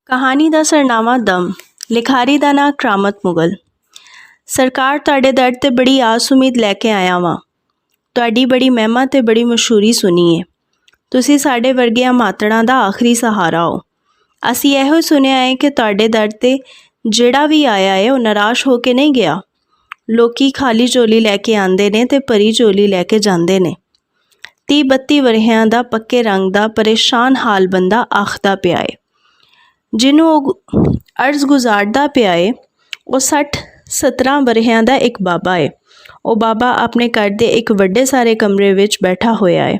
ਕਹਾਣੀ ਦਾ ਸਰਨਾਮਾ ਦਮ। ਲਿਖਾਰੀ ਦਾ ਨਾਂ ਕਰਾਮਤ ਮੁਗਲ। ਸਰਕਾਰ ਤੁਹਾਡੇ ਦਰ 'ਤੇ ਬੜੀ ਆਸ ਉਮੀਦ ਲੈ ਕੇ ਆਇਆ ਵਾਂ। ਤੁਹਾਡੀ ਬੜੀ ਮਹਿਮਾ ਅਤੇ ਬੜੀ ਮਸ਼ਹੂਰੀ ਸੁਣੀ ਏ। ਤੁਸੀਂ ਸਾਡੇ ਵਰਗਿਆਂ ਮਾਤੜਾਂ ਦਾ ਆਖਰੀ ਸਹਾਰਾ ਹੋ। ਅਸੀਂ ਇਹੋ ਸੁਣਿਆ ਹੈ ਕਿ ਤੁਹਾਡੇ ਦਰ 'ਤੇ ਜਿਹੜਾ ਵੀ ਆਇਆ ਹੈ ਉਹ ਨਿਰਾਸ਼ ਹੋ ਕੇ ਨਹੀਂ ਗਿਆ। ਲੋਕੀ ਖਾਲੀ ਝੋਲੀ ਲੈ ਕੇ ਆਉਂਦੇ ਨੇ ਅਤੇ ਭਰੀ ਝੋਲੀ ਲੈ ਕੇ ਜਾਂਦੇ ਨੇ। 30-32 ਵਰ੍ਹਿਆਂ ਦਾ ਪੱਕੇ ਰੰਗ ਦਾ ਪਰੇਸ਼ਾਨ ਹਾਲ ਬੰਦਾ ਆਖਦਾ ਪਿਆ ਏ। ਜਿਹਨੂੰ ਉਹ ਅਰਜ਼ ਗੁਜ਼ਾਰਦਾ ਪਿਆ ਏ ਉਹ 60-17 ਵਰ੍ਹਿਆਂ ਦਾ ਇੱਕ ਬਾਬਾ ਏ। ਉਹ ਬਾਬਾ ਆਪਣੇ ਘਰ ਦੇ ਇੱਕ ਵੱਡੇ ਸਾਰੇ ਕਮਰੇ ਵਿੱਚ ਬੈਠਾ ਹੋਇਆ ਏ।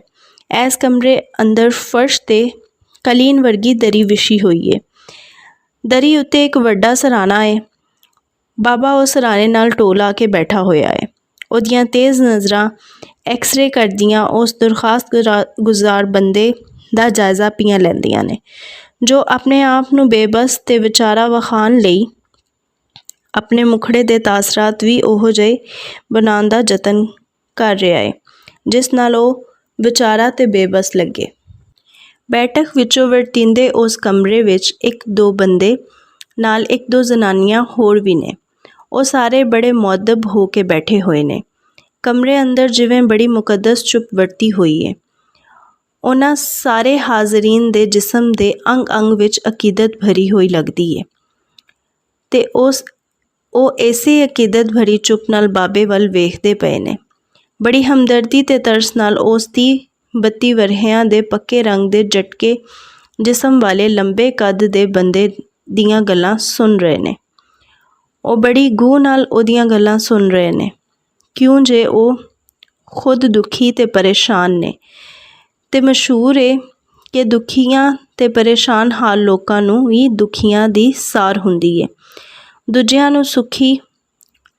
ਇਸ ਕਮਰੇ ਅੰਦਰ ਫਰਸ਼ 'ਤੇ ਕਲੀਨ ਵਰਗੀ ਦਰੀ ਵਿਛੀ ਹੋਈ ਏ। ਦਰੀ ਉੱਤੇ ਇੱਕ ਵੱਡਾ ਸਰਾਣਾ ਏ। ਬਾਬਾ ਉਸ ਸਰਾਣੇ ਨਾਲ ਢੋ ਲਾ ਕੇ ਬੈਠਾ ਹੋਇਆ ਏ। ਉਹਦੀਆਂ ਤੇਜ਼ ਨਜ਼ਰਾਂ ਐਕਸਰੇ ਕਰਦੀਆਂ ਉਸ ਦਰਖਾਸਤ ਗੁਜ਼ਾਰ ਬੰਦੇ ਦਾ ਜਾਇਜ਼ਾ ਪੀਆਂ ਲੈਂਦੀਆਂ ਨੇ, ਜੋ ਆਪਣੇ ਆਪ ਨੂੰ ਬੇਬਸ ਅਤੇ ਵਿਚਾਰਾ ਵਿਖਾਉਣ ਲਈ ਆਪਣੇ ਮੁਖੜੇ ਦੇ ਤਾਸਰਾਤ ਵੀ ਉਹੋ ਜਿਹੇ ਬਣਾਉਣ ਦਾ ਯਤਨ ਕਰ ਰਿਹਾ ਏ ਜਿਸ ਨਾਲ ਉਹ ਵਿਚਾਰਾ ਅਤੇ ਬੇਬਸ ਲੱਗੇ। ਬੈਠਕ ਵਿੱਚੋਂ ਵਰਤੀਂਦੇ ਉਸ ਕਮਰੇ ਵਿੱਚ ਇੱਕ ਦੋ ਬੰਦੇ ਨਾਲ ਇੱਕ ਦੋ ਜ਼ਨਾਨੀਆਂ ਹੋਰ ਵੀ ਨੇ। ਉਹ ਸਾਰੇ ਬੜੇ ਮੁਅੱਦਬ ਹੋ ਕੇ ਬੈਠੇ ਹੋਏ ਨੇ। ਕਮਰੇ ਅੰਦਰ ਜਿਵੇਂ ਬੜੀ ਮੁਕੱਦਸ ਚੁੱਪ ਵਰਤੀ ਹੋਈ ਏ। ਉਹਨਾਂ ਸਾਰੇ ਹਾਜ਼ਰੀਨ ਦੇ ਜਿਸਮ ਦੇ ਅੰਗ ਵਿੱਚ ਅਕੀਦਤ ਭਰੀ ਹੋਈ ਲੱਗਦੀ ਏ ਅਤੇ ਉਹ ਇਸੇ ਅਕੀਦਤ ਭਰੀ ਚੁੱਪ ਨਾਲ ਬਾਬੇ ਵੱਲ ਵੇਖਦੇ ਪਏ ਨੇ। ਬੜੀ ਹਮਦਰਦੀ ਅਤੇ ਤਰਸ ਨਾਲ ਉਸ 30-32 ਵਰ੍ਹਿਆਂ ਦੇ ਪੱਕੇ ਰੰਗ ਦੇ ਝਟਕੇ ਜਿਸਮ ਵਾਲੇ ਲੰਬੇ ਕੱਦ ਦੇ ਬੰਦੇ ਦੀਆਂ ਗੱਲਾਂ ਸੁਣ ਰਹੇ ਨੇ। ਉਹ ਬੜੀ ਗੂੰ ਨਾਲ ਉਹਦੀਆਂ ਗੱਲਾਂ ਸੁਣ ਰਹੇ ਨੇ, ਕਿਉਂ ਜੇ ਉਹ ਖੁਦ ਦੁਖੀ ਅਤੇ ਪਰੇਸ਼ਾਨ ਨੇ ਅਤੇ ਮਸ਼ਹੂਰ ਏ ਕਿ ਦੁਖੀਆਂ ਅਤੇ ਪਰੇਸ਼ਾਨ ਹਾਲ ਲੋਕਾਂ ਨੂੰ ਵੀ ਦੁਖੀਆਂ ਦੀ ਸਾਰ ਹੁੰਦੀ ਏ। ਦੂਜਿਆਂ ਨੂੰ ਸੁਖੀ,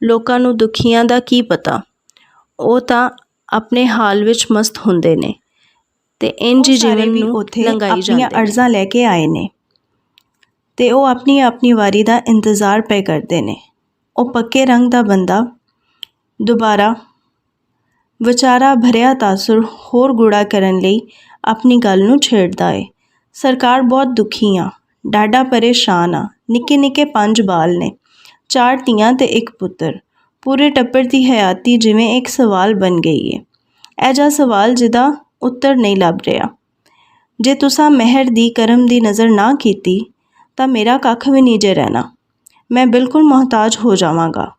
ਲੋਕਾਂ ਨੂੰ ਦੁਖੀਆਂ ਦਾ ਕੀ ਪਤਾ। ਉਹ ਤਾਂ ਆਪਣੇ ਹਾਲ ਵਿੱਚ ਮਸਤ ਹੁੰਦੇ ਨੇ ਅਤੇ ਇੰਝ ਜੀਵਨ ਨੂੰ ਲੰਘਾਈ ਜਾਂਦੇ ਨੇ। ਆਪਣੀਆਂ ਅਰਜ਼ਾਂ ਲੈ ਕੇ ਆਏ ਨੇ ਅਤੇ ਉਹ ਆਪਣੀ ਆਪਣੀ ਵਾਰੀ ਦਾ ਇੰਤਜ਼ਾਰ ਪਏ ਕਰਦੇ ਨੇ। ਉਹ ਪੱਕੇ ਰੰਗ ਦਾ ਬੰਦਾ ਦੁਬਾਰਾ ਵਿਚਾਰਾ ਭਰਿਆ ਤਾਸੁਰ ਹੋਰ ਗੂੜਾ ਕਰਨ ਲਈ ਆਪਣੀ ਗੱਲ ਨੂੰ ਛੇੜਦਾ ਏ। ਸਰਕਾਰ ਬਹੁਤ ਦੁਖੀ ਆ, ਡਾਢਾ ਪਰੇਸ਼ਾਨ ਆ। ਨਿੱਕੇ ਨਿੱਕੇ 5 ਬਾਲ ਨੇ, 4 ਧੀਆਂ ਅਤੇ ਇੱਕ ਪੁੱਤਰ। ਪੂਰੇ ਟੱਬਰ ਦੀ ਹਯਾਤੀ ਜਿਵੇਂ ਇੱਕ ਸਵਾਲ ਬਣ ਗਈ ਏ। ਇਹ ਜਿਹਾ ਸਵਾਲ ਜਿਹਦਾ ਉੱਤਰ ਨਹੀਂ ਲੱਭ ਰਿਹਾ। ਜੇ ਤੁਸਾਂ ਮਿਹਰ ਦੀ ਕਰਮ ਦੀ ਨਜ਼ਰ ਨਾ ਕੀਤੀ ਤਾਂ ਮੇਰਾ ਕੱਖ ਵੀ ਨਹੀਂ ਜੇ ਰਹਿਣਾ। ਮੈਂ ਬਿਲਕੁਲ ਮੁਹਤਾਜ ਹੋ ਜਾਵਾਂਗਾ।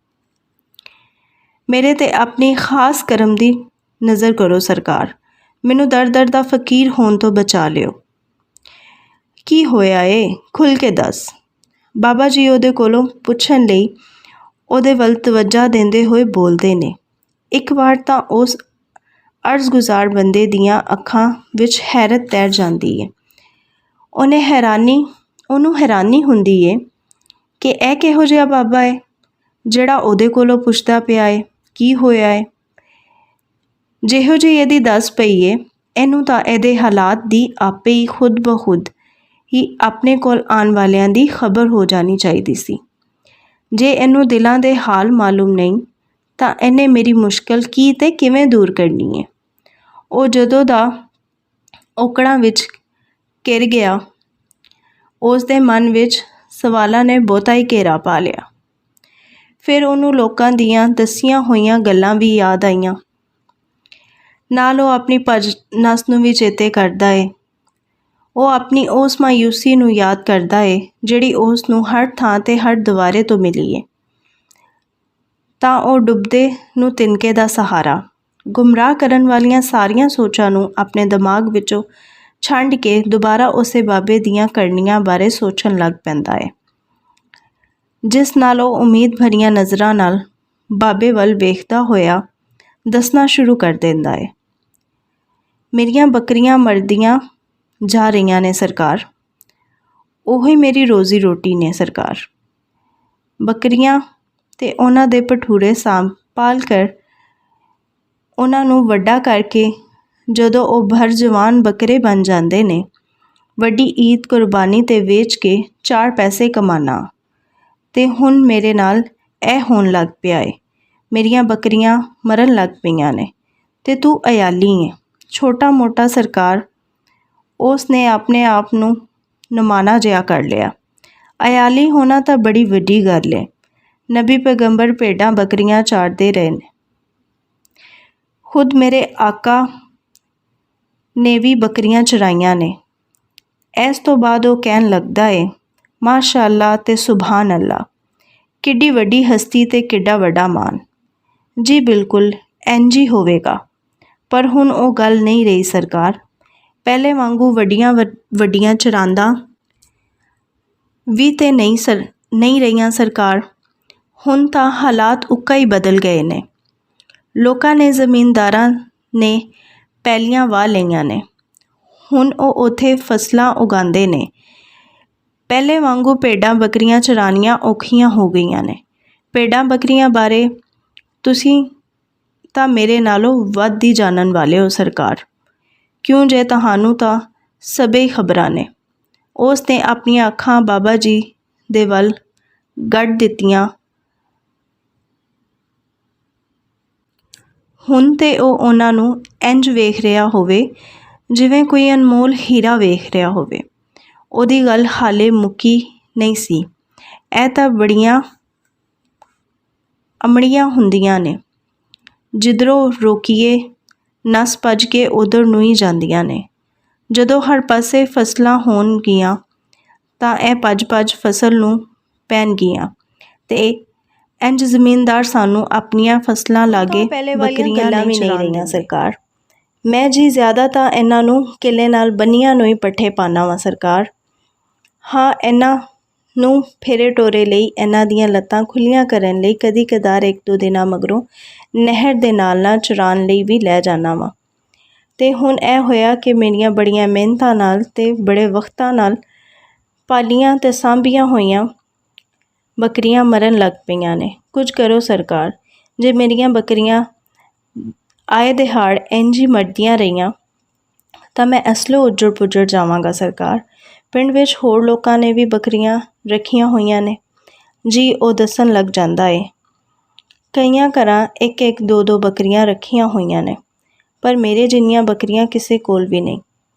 ਮੇਰੇ 'ਤੇ ਆਪਣੀ ਖਾਸ ਕਰਮ ਦੀ ਨਜ਼ਰ ਕਰੋ ਸਰਕਾਰ। ਮੈਨੂੰ ਦਰ ਦਾ ਫਕੀਰ ਹੋਣ ਤੋਂ ਬਚਾ ਲਿਓ। ਕੀ ਹੋਇਆ ਏ, ਖੁੱਲ੍ਹ ਕੇ ਦੱਸ। ਬਾਬਾ ਜੀ ਉਹਦੇ ਕੋਲੋਂ ਪੁੱਛਣ ਲਈ ਉਹਦੇ ਵੱਲ ਤਵੱਜਾ ਦਿੰਦੇ ਹੋਏ ਬੋਲਦੇ ਨੇ। ਇੱਕ ਵਾਰ ਤਾਂ ਉਸ ਅਰਜ਼ ਗੁਜ਼ਾਰ ਬੰਦੇ ਦੀਆਂ ਅੱਖਾਂ ਵਿੱਚ ਹੈਰਤ ਤੈਰ ਜਾਂਦੀ ਏ। ਉਹਨੂੰ ਹੈਰਾਨੀ ਹੁੰਦੀ ਏ ਕਿ ਇਹ ਕਿਹੋ ਜਿਹਾ ਬਾਬਾ ਏ ਜਿਹੜਾ ਉਹਦੇ ਕੋਲੋਂ ਪੁੱਛਦਾ ਪਿਆ ਏ ਕੀ ਹੋਇਆ ਏ। ਜਿਹੋ ਜਿਹੀ ਇਹਦੀ ਦੱਸ ਪਈ ਏ, ਇਹਨੂੰ ਤਾਂ ਇਹਦੇ ਹਾਲਾਤ ਦੀ ਆਪੇ ਹੀ ਖੁਦ ਬ ਖੁਦ ਹੀ ਆਪਣੇ ਕੋਲ ਆਉਣ ਵਾਲਿਆਂ ਦੀ ਖਬਰ ਹੋ ਜਾਣੀ ਚਾਹੀਦੀ ਸੀ। ਜੇ ਇਹਨੂੰ ਦਿਲਾਂ ਦੇ ਹਾਲ ਮਾਲੂਮ ਨਹੀਂ ਤਾਂ ਇਹਨੇ ਮੇਰੀ ਮੁਸ਼ਕਲ ਕੀ ਅਤੇ ਕਿਵੇਂ ਦੂਰ ਕਰਨੀ ਏ। ਉਹ ਜਦੋਂ ਦਾ ਔਕੜਾਂ ਵਿੱਚ ਘਿਰ ਗਿਆ, ਉਸ ਦੇ ਮਨ ਵਿੱਚ ਸਵਾਲਾਂ ਨੇ ਬਹੁਤਾ ਹੀ ਘੇਰਾ ਪਾ ਲਿਆ। ਫਿਰ ਉਹਨੂੰ ਲੋਕਾਂ ਦੀਆਂ ਦੱਸੀਆਂ ਹੋਈਆਂ ਗੱਲਾਂ ਵੀ ਯਾਦ ਆਈਆਂ। ਨਾਲ ਉਹ ਆਪਣੀ ਭੱਜ ਨੱਸ ਨੂੰ ਵੀ ਚੇਤੇ ਕਰਦਾ ਏ। ਉਹ ਆਪਣੀ ਉਸ ਮਾਯੂਸੀ ਨੂੰ ਯਾਦ ਕਰਦਾ ਏ ਜਿਹੜੀ ਉਸ ਨੂੰ ਹਰ ਥਾਂ 'ਤੇ ਹਰ ਦੁਆਰੇ ਤੋਂ ਮਿਲੀ ਏ। ਤਾਂ ਉਹ ਡੁੱਬਦੇ ਨੂੰ ਤਿਨਕੇ ਦਾ ਸਹਾਰਾ, ਗੁੰਮਰਾਹ ਕਰਨ ਵਾਲੀਆਂ ਸਾਰੀਆਂ ਸੋਚਾਂ ਨੂੰ ਆਪਣੇ ਦਿਮਾਗ ਵਿੱਚੋਂ ਛੰਡ ਕੇ ਦੁਬਾਰਾ ਉਸੇ ਬਾਬੇ ਦੀਆਂ ਕਰਨੀਆਂ ਬਾਰੇ ਸੋਚਣ ਲੱਗ ਪੈਂਦਾ ਏ, ਜਿਸ ਨਾਲ ਉਹ ਉਮੀਦ ਭਰੀਆਂ ਨਜ਼ਰਾਂ ਨਾਲ ਬਾਬੇ ਵੱਲ ਵੇਖਦਾ ਹੋਇਆ ਦੱਸਣਾ ਸ਼ੁਰੂ ਕਰ ਦਿੰਦਾ ਏ। ਮੇਰੀਆਂ ਬੱਕਰੀਆਂ ਮਰਦੀਆਂ ਜਾ ਰਹੀਆਂ ਨੇ ਸਰਕਾਰ। ਉਹੀ ਮੇਰੀ ਰੋਜ਼ੀ ਰੋਟੀ ਨੇ ਸਰਕਾਰ। ਬੱਕਰੀਆਂ ਅਤੇ ਉਹਨਾਂ ਦੇ ਭਟੂਰੇ ਪਾਲ ਕਰ ਉਹਨਾਂ ਨੂੰ ਵੱਡਾ ਕਰਕੇ ਜਦੋਂ ਉਹ ਭਰ ਜਵਾਨ ਬੱਕਰੇ ਬਣ ਜਾਂਦੇ ਨੇ, ਵੱਡੀ ਈਦ ਕੁਰਬਾਨੀ 'ਤੇ ਵੇਚ ਕੇ 4 ਪੈਸੇ ਕਮਾਨਾ। ਅਤੇ ਹੁਣ ਮੇਰੇ ਨਾਲ ਇਹ ਹੋਣ ਲੱਗ ਪਿਆ ਏ। ਮੇਰੀਆਂ ਬੱਕਰੀਆਂ ਮਰਨ ਲੱਗ ਪਈਆਂ ਨੇ ਅਤੇ ਤੂੰ ਅਯਾਲੀ ਏ। ਛੋਟਾ ਮੋਟਾ ਸਰਕਾਰ ਉਸ ਨੇ ਆਪਣੇ ਆਪ ਨੂੰ ਨੁਮਾਣਾ ਜਿਹਾ ਕਰ ਲਿਆ। अयाली होना तो बड़ी वड्डी गल है। नबी पैगंबर भेडां बकरियां चारते रहे ने। खुद मेरे आका ने भी बकरियां चराइयां ने। इस तो बाद वो कहन लगदा है, माशाअल्लाह ते सुभान अल्लाह, किड्डी वड्डी हस्ती ते किड्डा वड्डा मान। जी बिल्कुल इंज ही होवेगा। पर हुण वो गल नहीं रही सरकार। पहले वांगू वड्डियां चरांदा भी ते नहीं रहियां सरकार। हुण तां हालात उक्का ही बदल गए ने। लोकां ने ज़मींदारां ने पैलियां वाह लईयां ने। हुण वो उत्थे फसलां उगांदे ने। पहले वांगू भेडां बकरियां चरानियां औखियां हो गईयां ने। भेडां बकरियां बारे तुसीं तां मेरे नालों वध ही जानन वाले हो सरकार। क्यों जे तुहानूं तां सबे ही खबरां ने। उसने अपनियां अखां बाबा जी दे वल गड़ दित्तियां। हुण ते ਉਹ ਉਹਨਾਂ ਨੂੰ ਇੰਜ ਵੇਖ ਰਿਹਾ ਹੋਵੇ ਜਿਵੇਂ ਕੋਈ ਅਨਮੋਲ ਹੀਰਾ ਵੇਖ ਰਿਹਾ ਹੋਵੇ। ਉਹਦੀ ਗੱਲ ਹਾਲੇ ਮੁੱਕੀ ਨਹੀਂ ਸੀ। ਇਹ ਤਾਂ ਬੜੀਆਂ ਅਮੜੀਆਂ ਹੁੰਦੀਆਂ ਨੇ, ਜਿੱਧਰੋਂ ਰੋਕੀਏ ਨੱਸ ਭੱਜ ਕੇ ਉਧਰ ਨੂੰ ਹੀ ਜਾਂਦੀਆਂ ਨੇ। ਜਦੋਂ ਹਰ ਪਾਸੇ ਫਸਲਾਂ ਹੋਣਗੀਆਂ ਤਾਂ ਇਹ ਭੱਜ ਫਸਲ ਨੂੰ ਪੈਣਗੀਆਂ ਤੇ इंज ज़मींदार सानू अपनियां फसलां लागे बकरियां नहीं रहियां सरकार। मैं जी ज़्यादा तां इन्हां नूं किले नाल बन्नियां नूं ही पट्ठे पाना वा सरकार। हाँ, इन्हां नूं फेरे टोरे लई इन्हां दियां लत्तां खुलियां करन लई कदी कदार 1-2 दिनां मगरों नहर दे नाल चरान लई भी लै जाना वा। ते हुण इह होया कि मेरियां बड़ियां मेहनतां नाल ते बड़े वक्तां नाल पालियां ते सांभियां होईयां बकरियां मरन लग पईयां ने। कुछ करो सरकार। जे मेरियां बकरियां आए दिहाड़ इंज ही मरदियां रहियां तां मैं असलों उजड़ पुजड़ जावांगा सरकार। पिंड विच होर लोकां ने भी बकरियां रखियां होईयां ने। जी वो दसन लग जांदा है। कईयां घरां 1-1 2-2 बकरियां रखियां होईयां ने। पर मेरे जिन्नियां बकरियां किसे कोल भी नहीं।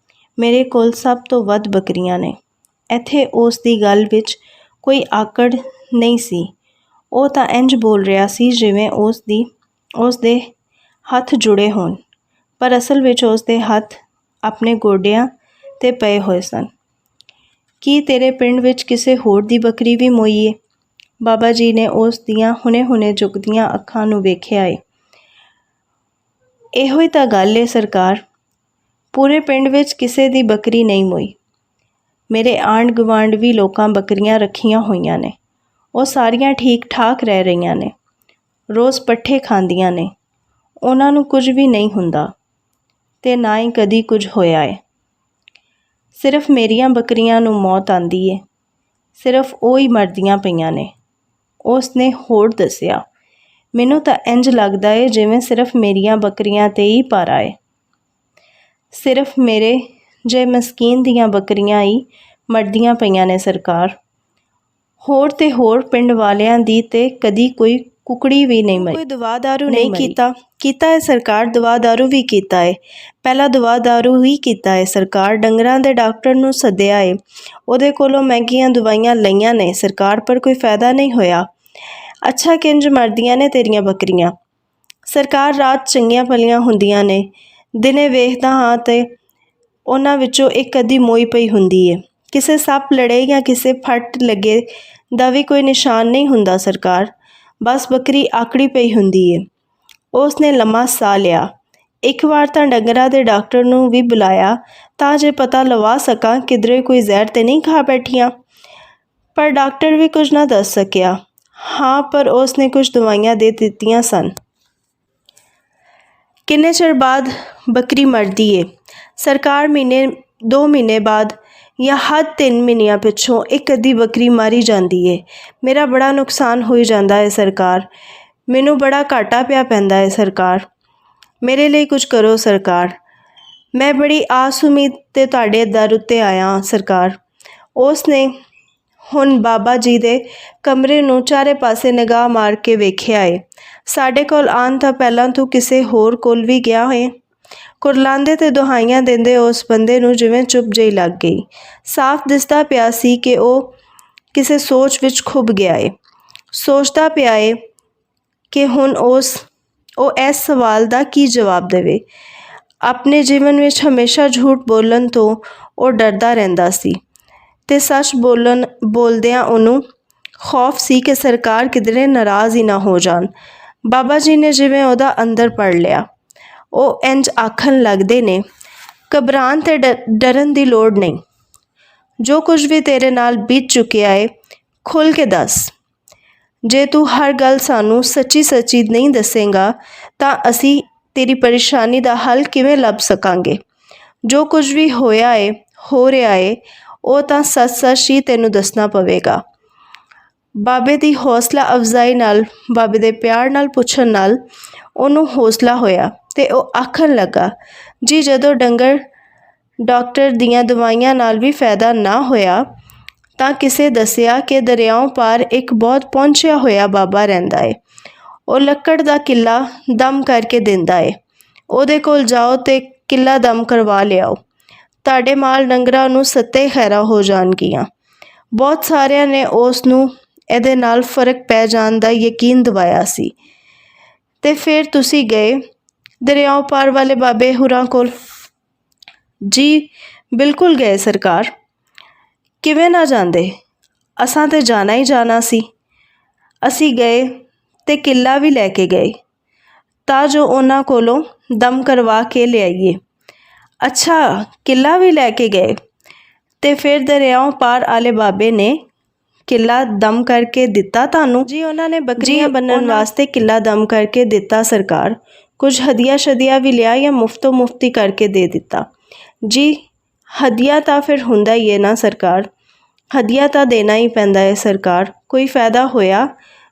मेरे कोल सब तो वध बकरियां ने। इत्थे उस दी गल विच कोई आकड़ नहीं सी। ਉਹ ਤਾਂ ਇੰਜ ਬੋਲ ਰਿਹਾ ਸੀ ਜਿਵੇਂ ਉਸ ਦੇ ਹੱਥ ਜੁੜੇ ਹੋਣ। ਪਰ ਅਸਲ ਵਿੱਚ ਉਸ ਦੇ ਹੱਥ ਆਪਣੇ ਗੋਡਿਆਂ 'ਤੇ ਪਏ ਹੋਏ ਸਨ। ਕੀ ਤੇਰੇ ਪਿੰਡ ਵਿੱਚ ਕਿਸੇ ਹੋਰ ਦੀ ਬੱਕਰੀ ਵੀ ਮੋਈ ਏ? ਬਾਬਾ ਜੀ ਨੇ ਉਸ ਦੀਆਂ ਹੁਣੇ ਝੁਕਦੀਆਂ ਅੱਖਾਂ ਨੂੰ ਵੇਖਿਆ ਏ। ਇਹੋ ਹੀ ਤਾਂ ਗੱਲ ਏ ਸਰਕਾਰ। ਪੂਰੇ ਪਿੰਡ ਵਿੱਚ ਕਿਸੇ ਦੀ ਬੱਕਰੀ ਨਹੀਂ ਮੋਈ। ਮੇਰੇ ਆਂਢ ਗੁਆਂਢ ਵੀ ਲੋਕਾਂ ਬੱਕਰੀਆਂ ਰੱਖੀਆਂ ਹੋਈਆਂ ਨੇ। ਉਹ ਸਾਰੀਆਂ ਠੀਕ ਠਾਕ ਰਹਿ ਰਹੀਆਂ ਨੇ। ਰੋਜ਼ ਪੱਠੇ ਖਾਂਦੀਆਂ ਨੇ। ਉਹਨਾਂ ਨੂੰ ਕੁਝ ਵੀ ਨਹੀਂ ਹੁੰਦਾ ਤੇ ਨਾ ਹੀ ਕਦੀ ਕੁਝ ਹੋਇਆ ਏ। ਸਿਰਫ ਮੇਰੀਆਂ ਬੱਕਰੀਆਂ ਨੂੰ ਮੌਤ ਆਂਦੀ ਏ। ਸਿਰਫ ਉਹ ਹੀ ਮਰਦੀਆਂ ਪਈਆਂ ਨੇ। ਉਸ ਨੇ ਹੋਰ ਦੱਸਿਆ। ਮੈਨੂੰ ਤਾਂ ਇੰਜ ਲੱਗਦਾ ਏ ਜਿਵੇਂ ਸਿਰਫ ਮੇਰੀਆਂ ਬੱਕਰੀਆਂ 'ਤੇ ਹੀ ਭਾਰਾ ਏ। ਸਿਰਫ ਮੇਰੇ ਜੇ ਮਸਕੀਨ ਦੀਆਂ ਬੱਕਰੀਆਂ ਹੀ ਮਰਦੀਆਂ ਪਈਆਂ ਨੇ ਸਰਕਾਰ। ਹੋਰ ਤੇ ਹੋਰ ਪਿੰਡ ਵਾਲਿਆਂ ਦੀ ਤੇ ਕਦੀ ਕੋਈ ਕੁਕੜੀ ਵੀ ਨਹੀਂ ਮਰੀ। ਕੋਈ ਦਵਾ ਦਾਰੂ ਨਹੀਂ ਕੀਤਾ ਹੈ ਸਰਕਾਰ। ਦਵਾ ਦਾਰੂ ਵੀ ਕੀਤਾ ਹੈ। ਪਹਿਲਾਂ ਦਵਾ ਦਾਰੂ ਹੀ ਕੀਤਾ ਹੈ ਸਰਕਾਰ। ਡੰਗਰਾਂ ਦੇ ਡਾਕਟਰ ਨੂੰ ਸੱਦਿਆ ਏ। ਉਹਦੇ ਕੋਲੋਂ ਮਹਿੰਗੀਆਂ ਦਵਾਈਆਂ ਲਈਆਂ ਨੇ ਸਰਕਾਰ, ਪਰ ਕੋਈ ਫਾਇਦਾ ਨਹੀਂ ਹੋਇਆ। ਅੱਛਾ, ਕਿੰਜ ਮਰਦੀਆਂ ਨੇ ਤੇਰੀਆਂ ਬੱਕਰੀਆਂ ਸਰਕਾਰ? ਰਾਤ ਚੰਗੀਆਂ ਭਲੀਆਂ ਹੁੰਦੀਆਂ ਨੇ। ਦਿਨੇ ਵੇਖਦਾ ਹਾਂ ਤੇ ਉਹਨਾਂ ਵਿੱਚੋਂ ਇੱਕ ਅੱਧੀ ਮੋਈ ਪਈ ਹੁੰਦੀ ਏ। ਕਿਸੇ ਸੱਪ ਲੜੇ ਜਾਂ ਕਿਸੇ ਫੱਟ ਲੱਗੇ ਦਾ ਵੀ ਕੋਈ ਨਿਸ਼ਾਨ ਨਹੀਂ ਹੁੰਦਾ ਸਰਕਾਰ। ਬਸ ਬੱਕਰੀ ਆਕੜੀ ਪਈ ਹੁੰਦੀ ਏ। ਉਸ ਨੇ ਲੰਮਾ ਸਾਹ ਲਿਆ। ਇੱਕ ਵਾਰ ਤਾਂ ਡੰਗਰਾਂ ਦੇ ਡਾਕਟਰ ਨੂੰ ਵੀ ਬੁਲਾਇਆ ਤਾਂ ਜੇ ਪਤਾ ਲਵਾ ਸਕਾਂ ਕਿਧਰੇ ਕੋਈ ਜ਼ਹਿਰ ਤੇ ਨਹੀਂ ਖਾ ਬੈਠੀਆਂ, ਪਰ ਡਾਕਟਰ ਵੀ ਕੁਝ ਨਾ ਦੱਸ ਸਕਿਆ। ਹਾਂ, ਪਰ ਉਸ ਨੇ ਕੁਝ ਦਵਾਈਆਂ ਦੇ ਦਿੱਤੀਆਂ ਸਨ। ਕਿੰਨੇ ਚਿਰ ਬਾਅਦ ਬੱਕਰੀ ਮਰਦੀ ਏ ਸਰਕਾਰ? 2 ਮਹੀਨੇ ਬਾਅਦ ਜਾਂ ਹੱਦ 3 ਮਹੀਨਿਆਂ ਪਿੱਛੋਂ ਇੱਕ ਅੱਧੀ ਬੱਕਰੀ ਮਾਰੀ ਜਾਂਦੀ ਏ। ਮੇਰਾ ਬੜਾ ਨੁਕਸਾਨ ਹੋਈ ਜਾਂਦਾ ਹੈ ਸਰਕਾਰ। ਮੈਨੂੰ ਬੜਾ ਘਾਟਾ ਪਿਆ ਪੈਂਦਾ ਹੈ ਸਰਕਾਰ। ਮੇਰੇ ਲਈ ਕੁਝ ਕਰੋ ਸਰਕਾਰ। ਮੈਂ ਬੜੀ ਆਸ ਉਮੀਦ ਤੇ ਤੁਹਾਡੇ ਦਰ ਉੱਤੇ ਆਇਆ ਸਰਕਾਰ। ਉਸ ਨੇ ਹੁਣ ਬਾਬਾ ਜੀ ਦੇ ਕਮਰੇ ਨੂੰ ਚਾਰੇ ਪਾਸੇ ਨਿਗਾਹ ਮਾਰ ਕੇ ਵੇਖਿਆ ਏ। ਸਾਡੇ ਕੋਲ ਆਉਣ ਤੋਂ ਪਹਿਲਾਂ ਤੂੰ ਕਿਸੇ ਹੋਰ ਕੋਲ ਵੀ ਗਿਆ ਹੋਏ? ਕੁਰਲਾਉਂਦੇ ਤੇ ਦੁਹਾਈਆਂ ਦਿੰਦੇ ਉਸ ਬੰਦੇ ਨੂੰ ਜਿਵੇਂ ਚੁੱਪ ਜਿਹੀ ਲੱਗ ਗਈ। ਸਾਫ਼ ਦਿਸਦਾ ਪਿਆ ਸੀ ਕਿ ਉਹ ਕਿਸੇ ਸੋਚ ਵਿੱਚ ਖੁੱਭ ਗਿਆ ਏ। ਸੋਚਦਾ ਪਿਆ ਏ ਕਿ ਹੁਣ ਉਹ ਇਸ ਸਵਾਲ ਦਾ ਕੀ ਜਵਾਬ ਦੇਵੇ। ਆਪਣੇ ਜੀਵਨ ਵਿੱਚ ਹਮੇਸ਼ਾ ਝੂਠ ਬੋਲਣ ਤੋਂ ਉਹ ਡਰਦਾ ਰਹਿੰਦਾ ਸੀ ਤੇ ਸੱਚ ਬੋਲਦਿਆਂ ਉਹਨੂੰ ਖੌਫ ਸੀ ਕਿ ਸਰਕਾਰ ਕਿਧਰੇ ਨਾਰਾਜ਼ ਹੀ ਨਾ ਹੋ ਜਾਣ। ਬਾਬਾ ਜੀ ਨੇ ਜਿਵੇਂ ਉਹਦਾ ਅੰਦਰ ਪੜ੍ਹ ਲਿਆ। ਉਹ ਇੰਜ ਆਖਣ ਲੱਗਦੇ ਨੇ, ਘਬਰਾਉਣ ਤੇ ਡਰਨ ਦੀ ਲੋੜ ਨਹੀਂ। ਜੋ ਕੁਝ ਵੀ ਤੇਰੇ ਨਾਲ ਬੀਤ ਚੁੱਕਿਆ ਏ ਖੁੱਲ੍ਹ ਕੇ ਦੱਸ। ਜੇ ਤੂੰ ਹਰ ਗੱਲ ਸਾਨੂੰ ਸੱਚੀ ਨਹੀਂ ਦੱਸੇਂਗਾ ਤਾਂ ਅਸੀਂ ਤੇਰੀ ਪਰੇਸ਼ਾਨੀ ਦਾ ਹੱਲ ਕਿਵੇਂ ਲੱਭ ਸਕਾਂਗੇ। ਜੋ ਕੁਝ ਵੀ ਹੋਇਆ ਏ ਹੋ ਰਿਹਾ ਏ ਉਹ ਤਾਂ ਸੱਚ ਹੀ ਤੈਨੂੰ ਦੱਸਣਾ ਪਵੇਗਾ। ਬਾਬੇ ਦੀ ਹੌਸਲਾ ਅਫਜ਼ਾਈ ਨਾਲ, ਬਾਬੇ ਦੇ ਪਿਆਰ ਨਾਲ ਪੁੱਛਣ ਨਾਲ ਉਹਨੂੰ ਹੌਸਲਾ ਹੋਇਆ ਤੇ ਉਹ ਆਖਣ ਲੱਗਾ, ਜੀ ਜਦੋਂ ਡਾਕਟਰ ਦੀਆਂ ਦਵਾਈਆਂ ਨਾਲ ਵੀ ਫਾਇਦਾ ਨਾ ਹੋਇਆ ਤਾਂ ਕਿਸੇ ਦੱਸਿਆ ਕਿ ਦਰਿਆਓਂ ਪਾਰ ਇੱਕ ਬਹੁਤ ਪਹੁੰਚਿਆ ਹੋਇਆ ਬਾਬਾ ਰਹਿੰਦਾ ਏ। ਉਹ ਲੱਕੜ ਦਾ ਕਿੱਲਾ ਦਮ ਕਰਕੇ ਦਿੰਦਾ ਏ। ਉਹਦੇ ਕੋਲ ਜਾਓ ਤੇ ਕਿੱਲਾ ਦਮ ਕਰਵਾ ਲਿਆਓ। ਤੁਹਾਡੇ ਮਾਲ ਡੰਗਰਾਂ ਨੂੰ ਸੱਤੇ ਖੈਰਾਂ ਹੋ ਜਾਣਗੀਆਂ। ਬਹੁਤ ਸਾਰਿਆਂ ਨੇ ਉਸ ਨੂੰ ਇਹਦੇ ਨਾਲ ਫਰਕ ਪੈ ਜਾਣ ਦਾ ਯਕੀਨ ਦਿਵਾਇਆ ਸੀ। ਤੇ ਫਿਰ ਤੁਸੀਂ ਗਏ ਦਰਿਆਓਂ ਪਾਰ ਵਾਲੇ ਬਾਬੇ ਹੁਰਾਂ ਕੋਲ? ਜੀ ਬਿਲਕੁਲ ਗਏ ਸਰਕਾਰ। ਕਿਵੇਂ ਨਾ ਜਾਂਦੇ, ਅਸਾਂ ਤੇ ਜਾਣਾ ਹੀ ਜਾਣਾ ਸੀ। ਅਸੀਂ ਗਏ ਤੇ ਕਿੱਲਾ ਵੀ ਲੈ ਕੇ ਗਏ ਤਾਂ ਜੋ ਉਹਨਾਂ ਕੋਲੋਂ ਦਮ ਕਰਵਾ ਕੇ ਲਿਆਈਏ। ਅੱਛਾ, ਕਿੱਲਾ ਵੀ ਲੈ ਕੇ ਗਏ? ਤੇ ਫਿਰ ਦਰਿਆਓਂ ਪਾਰ ਵਾਲੇ ਬਾਬੇ ਨੇ ਕਿੱਲਾ ਦਮ ਕਰਕੇ ਦਿੱਤਾ ਤੁਹਾਨੂੰ? ਜੀ ਉਹਨਾਂ ਨੇ ਬੱਕਰੀਆਂ ਬੰਨਣ ਵਾਸਤੇ ਕਿੱਲਾ ਦਮ ਕਰਕੇ ਦਿੱਤਾ ਸਰਕਾਰ। ਕੁਝ ਹਦੀਆ ਸ਼ਦੀਆ ਵੀ ਲਿਆ ਜਾਂ ਮੁਫਤੀ ਕਰਕੇ ਦੇ ਦਿੱਤਾ? ਜੀ ਹਦੀਆ ਤਾਂ ਫਿਰ ਹੁੰਦਾ ਹੀ ਹੈ ਨਾ ਸਰਕਾਰ, ਹਦੀਆ ਤਾਂ ਦੇਣਾ ਹੀ ਪੈਂਦਾ ਹੈ ਸਰਕਾਰ। ਕੋਈ ਫਾਇਦਾ ਹੋਇਆ?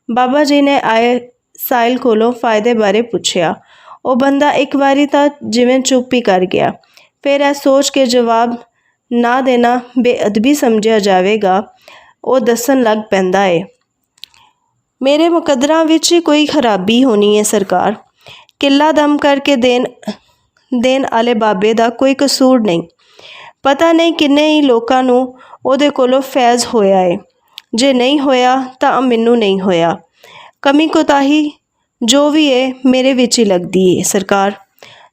ਬਾਬਾ ਜੀ ਨੇ ਆਏ ਸਾਇਲ ਕੋਲੋਂ ਫਾਇਦੇ ਬਾਰੇ ਪੁੱਛਿਆ। ਉਹ ਬੰਦਾ ਇੱਕ ਵਾਰੀ ਤਾਂ ਜਿਵੇਂ ਚੁੱਪ ਹੀ ਕਰ ਗਿਆ। ਫਿਰ ਇਹ ਸੋਚ ਕੇ ਜਵਾਬ ਨਾ ਦੇਣਾ ਬੇਅਦਬੀ ਸਮਝਿਆ ਜਾਵੇਗਾ, ਉਹ ਦੱਸਣ ਲੱਗ ਪੈਂਦਾ ਏ, ਮੇਰੇ ਮੁਕੱਦਰਾਂ ਵਿੱਚ ਕੋਈ ਖਰਾਬੀ ਹੋਣੀ ਹੈ ਸਰਕਾਰ। ਕਿੱਲਾ ਦਮ ਕਰਕੇ ਦੇਣ ਵਾਲੇ ਬਾਬੇ ਦਾ ਕੋਈ ਕਸੂਰ ਨਹੀਂ। ਪਤਾ ਨਹੀਂ ਕਿੰਨੇ ਹੀ ਲੋਕਾਂ ਨੂੰ ਉਹਦੇ ਕੋਲੋਂ ਫੈਜ਼ ਹੋਇਆ ਏ। ਜੇ ਨਹੀਂ ਹੋਇਆ ਤਾਂ ਮੈਨੂੰ ਨਹੀਂ ਹੋਇਆ। ਕਮੀ ਕੋਤਾਹੀ ਜੋ ਵੀ ਏ ਮੇਰੇ ਵਿੱਚ ਹੀ ਲੱਗਦੀ ਏ ਸਰਕਾਰ।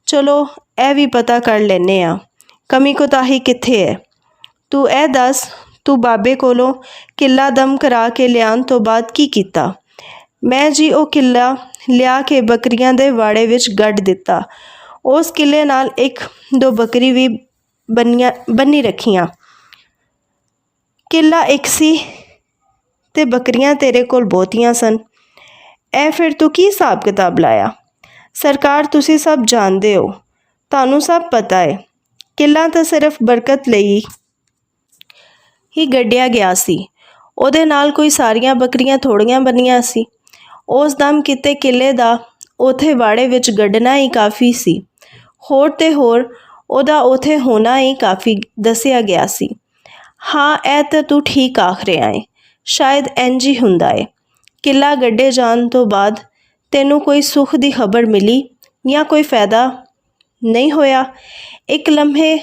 ਚਲੋ ਇਹ ਵੀ ਪਤਾ ਕਰ ਲੈਂਦੇ ਹਾਂ ਕਮੀ ਕੋਤਾਹੀ ਕਿੱਥੇ ਹੈ। ਤੂੰ ਇਹ ਦੱਸ, ਤੂੰ ਬਾਬੇ ਕੋਲੋਂ ਕਿੱਲਾ ਦਮ ਕਰਾ ਕੇ ਲਿਆਉਣ ਤੋਂ ਬਾਅਦ ਕੀ ਕੀਤਾ? ਮੈਂ ਜੀ ਉਹ ਕਿੱਲਾ ਲਿਆ ਕੇ ਬੱਕਰੀਆਂ ਦੇ ਵਾੜੇ ਵਿੱਚ ਗੱਡ ਦਿੱਤਾ। ਉਸ ਕਿੱਲੇ ਨਾਲ 1-2 ਬੱਕਰੀ ਵੀ ਬੰਨੀ ਰੱਖੀਆਂ। ਕਿੱਲਾ ਇੱਕ ਸੀ ਤੇ ਬੱਕਰੀਆਂ ਤੇਰੇ ਕੋਲ ਬਹੁਤੀਆਂ ਸਨ। ਇਹ ਫਿਰ ਤੂੰ ਕੀ ਹਿਸਾਬ ਕਿਤਾਬ ਲਾਇਆ? ਸਰਕਾਰ ਤੁਸੀਂ ਸਭ ਜਾਣਦੇ ਹੋ, ਤੁਹਾਨੂੰ ਸਭ ਪਤਾ ਹੈ। ਕਿੱਲਾ ਤਾਂ ਸਿਰਫ ਬਰਕਤ ਲਈ ਹੀ ਗੱਡਿਆ ਗਿਆ ਸੀ। ਉਹਦੇ ਨਾਲ ਕੋਈ ਸਾਰੀਆਂ ਬੱਕਰੀਆਂ ਥੋੜ੍ਹੀਆਂ ਬੰਨੀਆਂ ਸੀ। ਉਸ ਦਮ ਕੀਤੇ ਕਿੱਲੇ ਦਾ ਉਥੇ ਵਾੜੇ ਵਿੱਚ ਗੱਡਣਾ ਹੀ ਕਾਫੀ ਸੀ। ਹੋਰ ਤੇ ਹੋਰ ਉਹਦਾ ਉਥੇ ਹੋਣਾ ਹੀ ਕਾਫੀ ਦੱਸਿਆ ਗਿਆ ਸੀ। ਹਾਂ ਇਹ ਤਾਂ ਤੂੰ ਠੀਕ ਆਖ ਰਿਹਾ ਏ। ਸ਼ਾਇਦ ਇੰਝ ਹੀ ਹੁੰਦਾ ਏ। ਕਿੱਲਾ ਗੱਡੇ ਜਾਣ ਤੋਂ ਬਾਅਦ ਤੈਨੂੰ ਕੋਈ ਸੁੱਖ ਦੀ ਖਬਰ ਮਿਲੀ ਜਾਂ ਕੋਈ ਫਾਇਦਾ ਨਹੀਂ ਹੋਇਆ? ਇੱਕ ਲਮਹੇ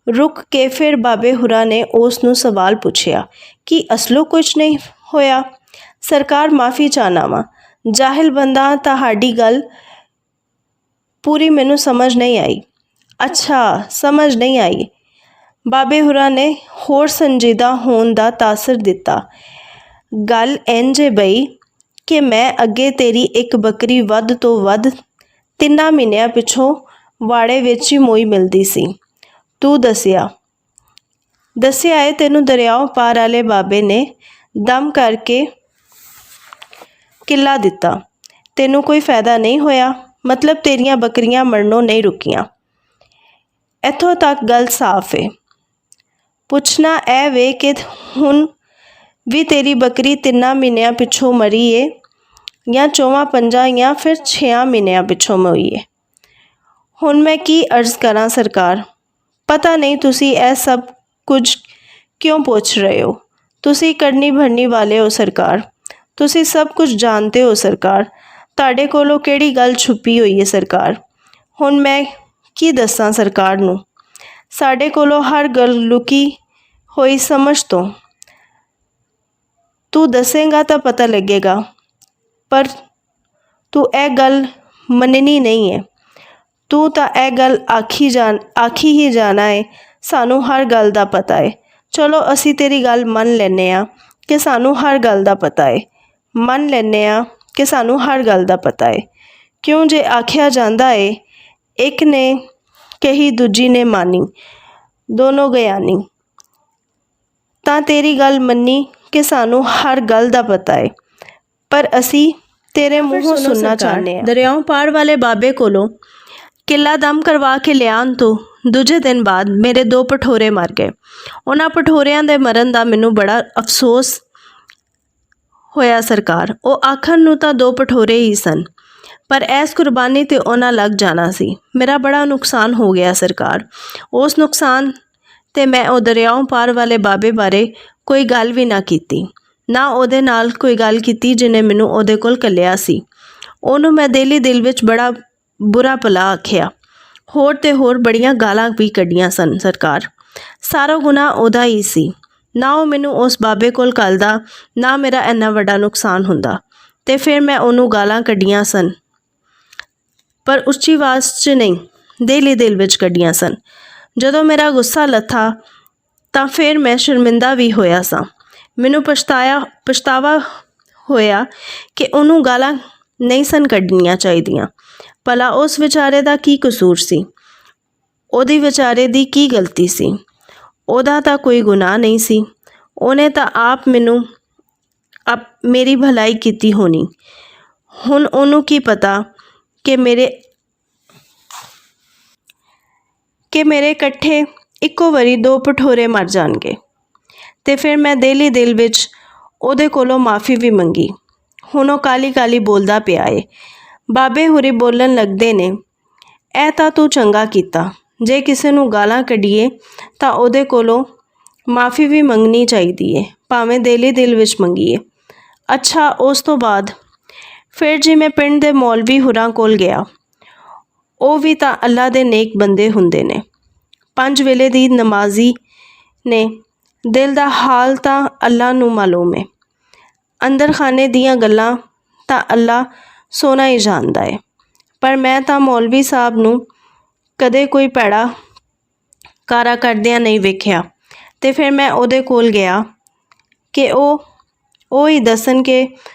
ਰੁਕ ਕੇ ਫਿਰ ਬਾਬੇ ਹੁਰਾਂ ਨੇ ਉਸ ਨੂੰ ਸਵਾਲ ਪੁੱਛਿਆ, ਕੀ ਅਸਲੋਂ ਕੁਝ ਨਹੀਂ ਹੋਇਆ? ਸਰਕਾਰ ਮਾਫੀ ਚਾਹਨਾ ਵਾਂ, ਜਾਹਿਲ ਬੰਦਾ, ਤੁਹਾਡੀ ਗੱਲ ਪੂਰੀ ਮੈਨੂੰ ਸਮਝ ਨਹੀਂ ਆਈ। ਅੱਛਾ, ਸਮਝ ਨਹੀਂ ਆਈ। ਬਾਬੇ ਹੁਰਾਂ ਨੇ ਹੋਰ ਸੰਜੀਦਾ ਹੋਣ ਦਾ ਤਾਸਰ ਦਿੱਤਾ। ਗੱਲ ਇੰਝ ਏ ਬਈ ਕਿ ਮੈਂ ਅੱਗੇ ਤੇਰੀ ਇੱਕ ਬੱਕਰੀ ਵੱਧ ਤੋਂ ਵੱਧ 3 ਮਹੀਨਿਆਂ ਪਿੱਛੋਂ ਵਾੜੇ ਵਿੱਚ ਹੀ ਮੋਈ ਮਿਲਦੀ ਸੀ। ਤੂੰ ਦੱਸਿਆ ਏ ਤੈਨੂੰ ਦਰਿਆਓਂ ਪਾਰ ਵਾਲੇ ਬਾਬੇ ਨੇ ਦਮ ਕਰਕੇ ਕਿੱਲਾ ਦਿੱਤਾ। ਤੈਨੂੰ ਕੋਈ ਫਾਇਦਾ ਨਹੀਂ ਹੋਇਆ? ਮਤਲਬ ਤੇਰੀਆਂ ਬੱਕਰੀਆਂ ਮਰਨੋਂ ਨਹੀਂ ਰੁਕੀਆਂ। ਇੱਥੋਂ ਤੱਕ ਗੱਲ ਸਾਫ਼ ਏ। ਪੁੱਛਣਾ ਇਹ ਵੇ ਕਿ ਹੁਣ ਵੀ ਤੇਰੀ ਬੱਕਰੀ 3 ਮਹੀਨਿਆਂ ਪਿੱਛੋਂ ਮਰੀ ਏ ਜਾਂ 4-5 ਜਾਂ ਫਿਰ 6 ਮਹੀਨਿਆਂ ਪਿੱਛੋਂ ਮਰੀ ਏ? ਹੁਣ ਮੈਂ ਕੀ ਅਰਜ਼ ਕਰਾਂ ਸਰਕਾਰ। ਪਤਾ ਨਹੀਂ ਤੁਸੀਂ ਇਹ ਸਭ ਕੁਝ ਕਿਉਂ ਪੁੱਛ ਰਹੇ ਹੋ। ਤੁਸੀਂ ਕਰਨੀ ਭਰਨੀ ਵਾਲੇ ਹੋ ਸਰਕਾਰ। ਤੁਸੀਂ ਸਭ ਕੁਝ ਜਾਣਦੇ ਹੋ ਸਰਕਾਰ। ਤੁਹਾਡੇ ਕੋਲੋਂ ਕਿਹੜੀ ਗੱਲ ਛੁਪੀ ਹੋਈ ਹੈ ਸਰਕਾਰ। ਹੁਣ ਮੈਂ ਕੀ ਦੱਸਾਂ ਸਰਕਾਰ ਨੂੰ। ਸਾਡੇ ਕੋਲੋਂ ਹਰ ਗੱਲ ਲੁਕੀ ਹੋਈ ਸਮਝ ਤੋਂ ਤੂੰ ਦੱਸੇਂਗਾ ਤਾਂ ਪਤਾ ਲੱਗੇਗਾ, ਪਰ ਤੂੰ ਇਹ ਗੱਲ ਮੰਨਣੀ ਨਹੀਂ ਹੈ। ਤੂੰ ਤਾਂ ਇਹ ਗੱਲ ਆਖੀ ਹੀ ਜਾਣਾ ਹੈ, ਸਾਨੂੰ ਹਰ ਗੱਲ ਦਾ ਪਤਾ ਹੈ। ਚਲੋ ਅਸੀਂ ਤੇਰੀ ਗੱਲ ਮੰਨ ਲੈਂਦੇ ਹਾਂ ਕਿ ਸਾਨੂੰ ਹਰ ਗੱਲ ਦਾ ਪਤਾ ਹੈ। ਮੰਨ ਲੈਂਦੇ ਹਾਂ ਕਿ ਸਾਨੂੰ ਹਰ ਗੱਲ ਦਾ ਪਤਾ ਹੈ। ਕਿਉਂ ਜੇ ਆਖਿਆ ਜਾਂਦਾ ਹੈ, ਇੱਕ ਨੇ ਕਹੀ ਦੂਜੀ ਨੇ ਮਾਨੀ, ਦੋਨੋਂ ਗਿਆਨੀ। ਤਾਂ ਤੇਰੀ ਗੱਲ ਮੰਨੀ ਕਿ ਸਾਨੂੰ ਹਰ ਗੱਲ ਦਾ ਪਤਾ ਹੈ, ਪਰ ਅਸੀਂ ਤੇਰੇ ਮੂੰਹੋਂ ਸੁਣਨਾ ਚਾਹੁੰਦੇ ਹਾਂ। ਦਰਿਆਓਂ ਪਾਰ ਵਾਲੇ ਬਾਬੇ ਕੋਲੋਂ ਕਿੱਲਾ ਦਮ ਕਰਵਾ ਕੇ ਲਿਆਉਣ ਤੋਂ ਦੂਜੇ ਦਿਨ ਬਾਅਦ ਮੇਰੇ 2 ਪਠੋਰੇ ਮਰ ਗਏ। ਉਹਨਾਂ ਪਠੋਰਿਆਂ ਦੇ ਮਰਨ ਦਾ ਮੈਨੂੰ ਬੜਾ ਅਫਸੋਸ ਹੋਇਆ ਸਰਕਾਰ। ਉਹ ਆਖਣ ਨੂੰ ਤਾਂ 2 ਪਠੋਰੇ ਹੀ ਸਨ, ਪਰ ਇਸ ਕੁਰਬਾਨੀ 'ਤੇ ਉਹਨਾਂ ਲੱਗ ਜਾਣਾ ਸੀ। ਮੇਰਾ ਬੜਾ ਨੁਕਸਾਨ ਹੋ ਗਿਆ ਸਰਕਾਰ। ਉਸ ਨੁਕਸਾਨ 'ਤੇ ਮੈਂ ਉਹ ਦਰਿਆਓਂ ਪਾਰ ਵਾਲੇ ਬਾਬੇ ਬਾਰੇ ਕੋਈ ਗੱਲ ਵੀ ਨਾ ਕੀਤੀ, ਨਾ ਉਹਦੇ ਨਾਲ ਕੋਈ ਗੱਲ ਕੀਤੀ ਜਿਹਨੇ ਮੈਨੂੰ ਉਹਦੇ ਕੋਲ ਘੱਲਿਆ ਸੀ। ਉਹਨੂੰ ਮੈਂ ਦਿਲ ਵਿੱਚ ਬੜਾ ਬੁਰਾ ਭਲਾ ਆਖਿਆ, ਹੋਰ ਤੇ ਹੋਰ ਬੜੀਆਂ ਗਾਲਾਂ ਵੀ ਕੱਢੀਆਂ ਸਨ ਸਰਕਾਰ। ਸਾਰਾ ਗੁਨਾਹ ਉਹਦਾ ਹੀ ਸੀ। ਨਾ ਉਹ ਮੈਨੂੰ ਉਸ ਬਾਬੇ ਕੋਲ ਘੱਲਦਾ, ਨਾ ਮੇਰਾ ਇੰਨਾ ਵੱਡਾ ਨੁਕਸਾਨ ਹੁੰਦਾ। ਤੇ ਫਿਰ ਮੈਂ ਉਹਨੂੰ ਗਾਲਾਂ ਕੱਢੀਆਂ ਸਨ, ਪਰ ਉੱਚੀ ਆਵਾਜ਼ 'ਚ ਨਹੀਂ, ਦਿਲ ਵਿੱਚ ਕੱਢੀਆਂ ਸਨ। ਜਦੋਂ ਮੇਰਾ ਗੁੱਸਾ ਲੱਥਾ ਤਾਂ ਫਿਰ ਮੈਂ ਸ਼ਰਮਿੰਦਾ ਵੀ ਹੋਇਆ ਸਾਂ। ਮੈਨੂੰ ਪਛਤਾਵਾ ਹੋਇਆ ਕਿ ਉਹਨੂੰ ਗਾਲਾਂ ਨਹੀਂ ਸਨ ਕੱਢਣੀਆਂ ਚਾਹੀਦੀਆਂ। ਭਲਾ ਉਸ ਵਿਚਾਰੇ ਦਾ ਕੀ ਕਸੂਰ ਸੀ? ਉਹਦੀ ਵਿਚਾਰੇ ਦੀ ਕੀ ਗਲਤੀ ਸੀ? ਉਹਦਾ ਤਾਂ ਕੋਈ ਗੁਨਾਹ ਨਹੀਂ ਸੀ। ਉਹਨੇ ਤਾਂ ਆਪ ਮੇਰੀ ਭਲਾਈ ਕੀਤੀ ਹੋਣੀ। ਹੁਣ ਉਹਨੂੰ ਕੀ ਪਤਾ ਕਿ ਮੇਰੇ ਇਕੱਠੇ ਇੱਕੋ ਵਾਰੀ 2 ਪਠੋਰੇ ਮਰ ਜਾਣਗੇ। ਤੇ ਫਿਰ ਮੈਂ ਦਿਲ ਵਿੱਚ ਉਹਦੇ ਕੋਲੋਂ ਮਾफ़ੀ ਵੀ ਮੰਗੀ। ਹੁਣ ਉਹ ਕਾਲੀ ਬੋਲਦਾ ਪਿਆ ਏ। ਬਾਬੇ ਹੁਰੀ ਬੋਲਣ ਲੱਗਦੇ ਨੇ, ਇਹ ਤਾਂ ਤੂੰ ਚੰਗਾ ਕੀਤਾ। ਜੇ ਕਿਸੇ ਨੂੰ ਗਾਲਾਂ ਕੱਢੀਏ ਤਾਂ ਉਹਦੇ ਕੋਲੋਂ ਮਾफ़ੀ ਵੀ ਮੰਗਣੀ ਚਾਹੀਦੀ ਏ, ਭਾਵੇਂ ਦਿਲ ਵਿੱਚ ਮੰਗੀਏ। ਅੱਛਾ, ਉਸ ਤੋਂ ਬਾਅਦ ਫਿਰ ਜੀ ਮੈਂ ਪਿੰਡ ਦੇ ਮੌਲਵੀ ਹੁਰਾਂ ਕੋਲ ਗਿਆ। ਉਹ ਵੀ ਤਾਂ ਅੱਲਾ ਦੇ ਨੇਕ ਬੰਦੇ ਹੁੰਦੇ ਨੇ, 5 ਵੇਲੇ ਦੀ ਨਮਾਜ਼ੀ ਨੇ। ਦਿਲ ਦਾ ਹਾਲ ਤਾਂ ਅੱਲਾ ਨੂੰ ਮਾਲੂਮ ਹੈ, ਅੰਦਰ ਖਾਨੇ ਦੀਆਂ ਗੱਲਾਂ ਤਾਂ ਅੱਲਾ ਸੋਹਣਾ ਹੀ ਜਾਣਦਾ ਹੈ। ਪਰ ਮੈਂ ਤਾਂ ਮੌਲਵੀ ਸਾਹਿਬ ਨੂੰ ਕਦੇ ਕੋਈ ਭੈੜਾ ਕਾਰਾ ਕਰਦਿਆਂ ਨਹੀਂ ਵੇਖਿਆ। ਤੇ ਫਿਰ ਮੈਂ ਉਹਦੇ ਕੋਲ ਗਿਆ ਕਿ ਉਹ ਹੀ ਦੱਸਣ ਕਿ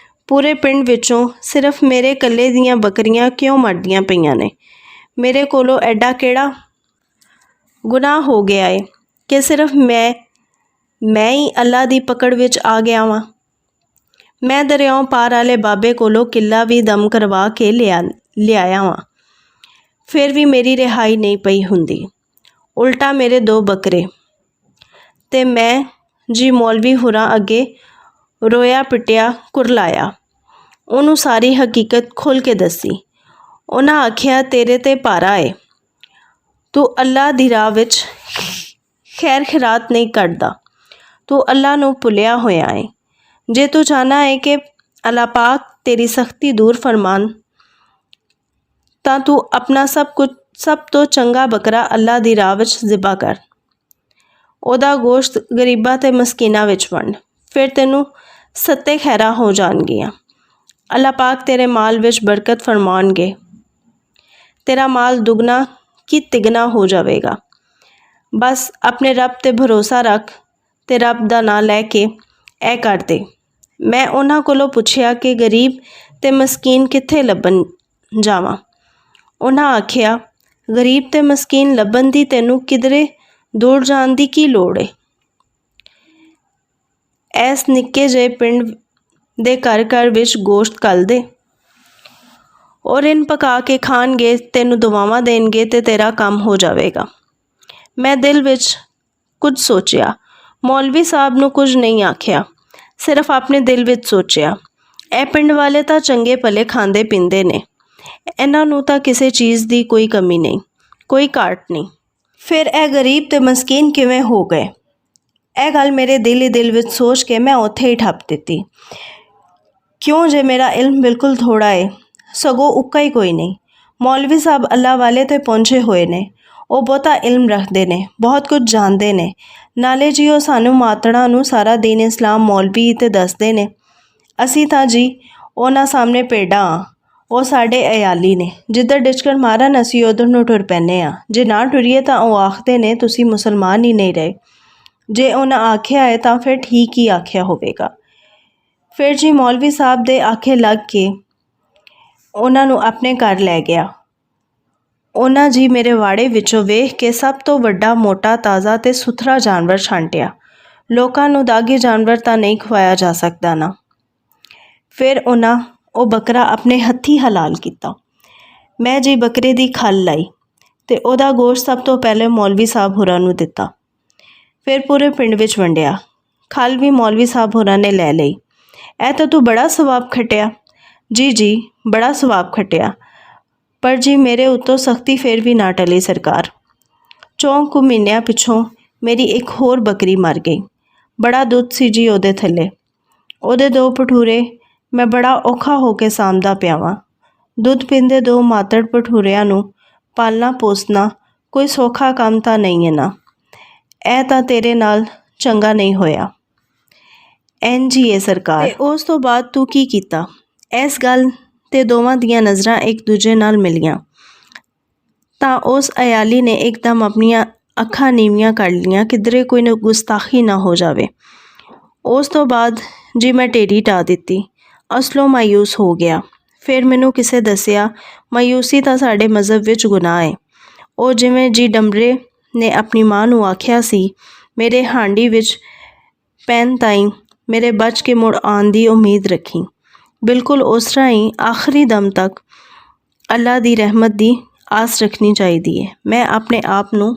ਪੂਰੇ ਪਿੰਡ ਵਿੱਚੋਂ ਸਿਰਫ ਮੇਰੇ ਇਕੱਲੇ ਦੀਆਂ ਬੱਕਰੀਆਂ ਕਿਉਂ ਮਰਦੀਆਂ ਪਈਆਂ ਨੇ। ਮੇਰੇ ਕੋਲੋਂ ਐਡਾ ਕਿਹੜਾ ਗੁਨਾਹ ਹੋ ਗਿਆ ਏ ਕਿ ਸਿਰਫ ਮੈਂ ਹੀ ਅੱਲਾ ਦੀ ਪਕੜ ਵਿੱਚ ਆ ਗਿਆ ਵਾਂ। ਮੈਂ ਦਰਿਆਓਂ ਪਾਰ ਵਾਲੇ ਬਾਬੇ ਕੋਲੋਂ ਕਿੱਲਾ ਵੀ ਦਮ ਕਰਵਾ ਕੇ ਲਿਆਇਆ ਵਾਂ, ਫਿਰ ਵੀ ਮੇਰੀ ਰਿਹਾਈ ਨਹੀਂ ਪਈ ਹੁੰਦੀ। ਉਲਟਾ ਮੇਰੇ 2 ਬੱਕਰੇ। ਤੇ ਮੈਂ ਜੀ ਮੌਲਵੀ ਹੁਰਾਂ ਅੱਗੇ ਰੋਇਆ ਪਿੱਟਿਆ ਕੁਰਲਾਇਆ। ਉਹਨੂੰ ਸਾਰੀ ਹਕੀਕਤ ਖੁੱਲ੍ਹ ਕੇ ਦੱਸੀ। ਉਹਨਾਂ ਆਖਿਆ, ਤੇਰੇ 'ਤੇ ਭਾਰਾ ਏ। ਤੂੰ ਅੱਲਾ ਦੀ ਰਾਹ ਵਿੱਚ ਖੈਰ ਖੈਰਾਤ ਨਹੀਂ ਕੱਢਦਾ। ਤੂੰ ਅੱਲਾ ਨੂੰ ਭੁੱਲਿਆ ਹੋਇਆ ਏ। ਜੇ ਤੂੰ ਚਾਹਨਾ ਹੈ ਕਿ ਅੱਲਾ ਪਾਕ ਤੇਰੀ ਸਖਤੀ ਦੂਰ ਫਰਮਾਨ, ਤਾਂ ਤੂੰ ਆਪਣਾ ਸਭ ਤੋਂ ਚੰਗਾ ਬੱਕਰਾ ਅੱਲਾ ਦੀ ਰਾਹ ਵਿੱਚ ਜ਼ਿਬਾ ਕਰ। ਉਹਦਾ ਗੋਸ਼ਤ ਗਰੀਬਾਂ ਤੇ ਮਸਕੀਨਾਂ ਵਿੱਚ ਵੰਡ, ਫਿਰ ਤੈਨੂੰ 7 ਖੈਰਾਂ ਹੋ ਜਾਣਗੀਆਂ। ਅੱਲਾ ਪਾਕ ਤੇਰੇ ਮਾਲ ਵਿੱਚ ਬਰਕਤ ਫਰਮਾਉਣਗੇ। ਤੇਰਾ ਮਾਲ ਦੁੱਗਣਾ ਕੀ ਤਿੱਗਣਾ ਹੋ ਜਾਵੇਗਾ। ਬਸ ਆਪਣੇ ਰੱਬ 'ਤੇ ਭਰੋਸਾ ਰੱਖ ਤੇ ਰੱਬ ਦਾ ਨਾਂ ਲੈ ਕੇ ਇਹ ਕਰ ਦੇ। ਮੈਂ ਉਹਨਾਂ ਕੋਲੋਂ ਪੁੱਛਿਆ ਕਿ ਗਰੀਬ ਤੇ ਮਸਕੀਨ ਕਿੱਥੇ ਲੱਭਣ ਜਾਵਾਂ। ਉਹਨਾਂ ਆਖਿਆ, ਗਰੀਬ ਤੇ ਮਸਕੀਨ ਲੱਭਣ ਦੀ ਤੈਨੂੰ ਕਿਧਰੇ ਦੂਰ ਜਾਣ ਦੀ ਕੀ ਲੋੜ ਏ। ਇਸ ਨਿੱਕੇ ਜਿਹੇ ਪਿੰਡ ਦੇ ਘਰ ਵਿੱਚ ਗੋਸ਼ਤ ਘੱਲ ਦੇ, ਔਰ ਇਨ ਪਕਾ ਕੇ ਖਾਣਗੇ, ਤੈਨੂੰ ਦੁਆਵਾਂ ਦੇਣਗੇ ਤੇ ਤੇਰਾ ਕੰਮ ਹੋ ਜਾਵੇਗਾ। ਮੈਂ ਦਿਲ ਵਿੱਚ ਕੁਝ ਸੋਚਿਆ, ਮੌਲਵੀ ਸਾਹਿਬ ਨੂੰ ਕੁਝ ਨਹੀਂ ਆਖਿਆ, ਸਿਰਫ ਆਪਣੇ ਦਿਲ ਵਿੱਚ ਸੋਚਿਆ, ਇਹ ਪਿੰਡ ਵਾਲੇ ਤਾਂ ਚੰਗੇ ਭਲੇ ਖਾਂਦੇ ਪੀਂਦੇ ਨੇ, ਇਹਨਾਂ ਨੂੰ ਤਾਂ ਕਿਸੇ ਚੀਜ਼ ਦੀ ਕੋਈ ਕਮੀ ਨਹੀਂ, ਕੋਈ ਘਾਟ ਨਹੀਂ। ਫਿਰ ਇਹ ਗਰੀਬ ਤੇ ਮਸਕੀਨ ਕਿਵੇਂ ਹੋ ਗਏ? ਇਹ ਗੱਲ ਮੇਰੇ ਦਿਲ ਵਿੱਚ ਸੋਚ ਕੇ ਮੈਂ ਉੱਥੇ ਹੀ ਠੱਪ ਦਿੱਤੀ। ਕਿਉਂ ਜੇ ਮੇਰਾ ਇਲਮ ਬਿਲਕੁਲ ਥੋੜ੍ਹਾ ਏ, ਸਗੋਂ ਉੱਕਾ ਹੀ ਕੋਈ ਨਹੀਂ। ਮੌਲਵੀ ਸਾਹਿਬ ਅੱਲਾ ਵਾਲੇ 'ਤੇ ਪਹੁੰਚੇ ਹੋਏ ਨੇ। ਉਹ ਬਹੁਤਾ ਇਲਮ ਰੱਖਦੇ ਨੇ, ਬਹੁਤ ਕੁਝ ਜਾਣਦੇ ਨੇ। ਨਾਲੇ ਜੀ ਉਹ ਸਾਨੂੰ ਮਾਤੜਾਂ ਨੂੰ ਸਾਰਾ ਦਿਨ ਇਸਲਾਮ ਮੌਲਵੀ ਤੇ ਦੱਸਦੇ ਨੇ। ਅਸੀਂ ਤਾਂ ਜੀ ਉਹਨਾਂ ਸਾਹਮਣੇ ਭੇਡਾਂ ਹਾਂ। ਉਹ ਸਾਡੇ ਅਯਾਲੀ ਨੇ, ਜਿੱਧਰ ਡਿਚਕਣ ਮਾਰਨ ਅਸੀਂ ਉੱਧਰ ਨੂੰ ਟੁਰ ਪੈਂਦੇ ਹਾਂ। ਜੇ ਨਾ ਟੁਰੀਏ ਤਾਂ ਉਹ ਆਖਦੇ ਨੇ ਤੁਸੀਂ ਮੁਸਲਮਾਨ ਹੀ ਨਹੀਂ ਰਹੇ। ਜੇ ਉਹਨਾਂ ਆਖਿਆ ਹੈ ਤਾਂ ਫਿਰ ਠੀਕ ਹੀ ਆਖਿਆ ਹੋਵੇਗਾ। ਫਿਰ ਜੀ ਮੌਲਵੀ ਸਾਹਿਬ ਦੇ ਆਖੇ ਲੱਗ ਕੇ ਉਹਨਾਂ ਨੂੰ ਆਪਣੇ ਘਰ ਲੈ ਗਿਆ। ਉਹਨਾਂ ਜੀ ਮੇਰੇ ਵਾੜੇ ਵਿੱਚੋਂ ਵੇਖ ਕੇ ਸਭ ਤੋਂ ਵੱਡਾ ਮੋਟਾ ਤਾਜ਼ਾ ਤੇ ਸੁਥਰਾ ਜਾਨਵਰ ਛਾਂਟਿਆ। ਲੋਕਾਂ ਨੂੰ ਦਾਗੀ ਜਾਨਵਰ ਤਾਂ ਨਹੀਂ ਖਵਾਇਆ ਜਾ ਸਕਦਾ ਨਾ। ਫਿਰ ਉਹਨਾਂ ਉਹ ਬੱਕਰਾ ਆਪਣੇ ਹੱਥੀਂ ਹਲਾਲ ਕੀਤਾ। ਮੈਂ ਜੀ ਬੱਕਰੇ ਦੀ ਖੱਲ ਲਾਈ ਤੇ ਉਹਦਾ ਗੋਸ਼ਤ ਸਭ ਤੋਂ ਪਹਿਲੇ ਮੌਲਵੀ ਸਾਹਿਬ ਹੋਰਾਂ ਨੂੰ ਦਿੱਤਾ। ਫਿਰ ਪੂਰੇ ਪਿੰਡ ਵਿੱਚ ਵੰਡਿਆ। ਖੱਲ ਵੀ ਮੌਲਵੀ ਸਾਹਿਬ ਹੋਰਾਂ ਨੇ ਲੈ ਲਈ। ਇਹ ਤਾਂ ਤੂੰ ਬੜਾ ਸਵਾਬ ਖੱਟਿਆ। ਜੀ ਬੜਾ ਸਵਾਬ ਖੱਟਿਆ, ਪਰ ਜੀ ਮੇਰੇ ਉੱਤੋਂ ਸਖਤੀ ਫਿਰ ਵੀ ਨਾ ਟਲੀ ਸਰਕਾਰ। 4 ਕੁ ਮਹੀਨਿਆਂ ਪਿੱਛੋਂ ਮੇਰੀ ਇੱਕ ਹੋਰ ਬੱਕਰੀ ਮਰ ਗਈ। ਬੜਾ ਦੁੱਧ ਸੀ ਜੀ ਉਹਦੇ ਥੱਲੇ। ਉਹਦੇ 2 ਭਟੂਰੇ ਮੈਂ ਬੜਾ ਔਖਾ ਹੋ ਕੇ ਸਾਂਭਦਾ ਪਿਆ ਵਾਂ। ਦੁੱਧ ਪੀਂਦੇ 2 ਮਾਤੜ ਭਟੂਰਿਆਂ ਨੂੰ ਪਾਲਣਾ ਪੋਸਣਾ ਕੋਈ ਸੌਖਾ ਕੰਮ ਤਾਂ ਨਹੀਂ ਹੈ ਨਾ। ਇਹ ਤਾਂ ਤੇਰੇ ਨਾਲ ਚੰਗਾ ਨਹੀਂ ਹੋਇਆ। ਇੰਝ ਹੀ ਹੈ ਸਰਕਾਰ। ਤੇ ਉਸ ਤੋਂ ਬਾਅਦ ਤੂੰ ਕੀ ਕੀਤਾ? ਇਸ ਗੱਲ 'ਤੇ ਦੋਵਾਂ ਦੀਆਂ ਨਜ਼ਰਾਂ ਇੱਕ ਦੂਜੇ ਨਾਲ ਮਿਲੀਆਂ ਤਾਂ ਉਸ ਅਯਾਲੀ ਨੇ ਇੱਕਦਮ ਆਪਣੀਆਂ ਅੱਖਾਂ ਨੀਵੀਆਂ ਕਰ ਲਈਆਂ, ਕਿਧਰੇ ਕੋਈ ਗੁਸਤਾਖੀ ਨਾ ਹੋ ਜਾਵੇ। ਉਸ ਤੋਂ ਬਾਅਦ ਜੀ ਮੈਂ ਢੇਰੀ ਢਾਹ ਦਿੱਤੀ। ਅਸਲੋਂ ਮਾਯੂਸ ਹੋ ਗਿਆ। ਫਿਰ ਮੈਨੂੰ ਕਿਸੇ ਦੱਸਿਆ ਮਾਯੂਸੀ ਤਾਂ ਸਾਡੇ ਮਜ਼ਹਬ ਵਿੱਚ ਗੁਨਾਹ ਹੈ। ਉਹ ਜਿਵੇਂ ਜੀ ਡੰਬਰੇ ਨੇ ਆਪਣੀ ਮਾਂ ਨੂੰ ਆਖਿਆ ਸੀ, ਮੇਰੇ ਹਾਂਡੀ ਵਿੱਚ ਪੈਣ ਤਾਈਂ ਮੇਰੇ ਬਚ ਕੇ ਮੁੜ ਆਉਣ ਦੀ ਉਮੀਦ ਰੱਖੀ। ਬਿਲਕੁਲ ਉਸ ਤਰ੍ਹਾਂ ਹੀ ਆਖਰੀ ਦਮ ਤੱਕ ਅੱਲਾ ਦੀ ਰਹਿਮਤ ਦੀ ਆਸ ਰੱਖਣੀ ਚਾਹੀਦੀ ਹੈ। ਮੈਂ ਆਪਣੇ ਆਪ ਨੂੰ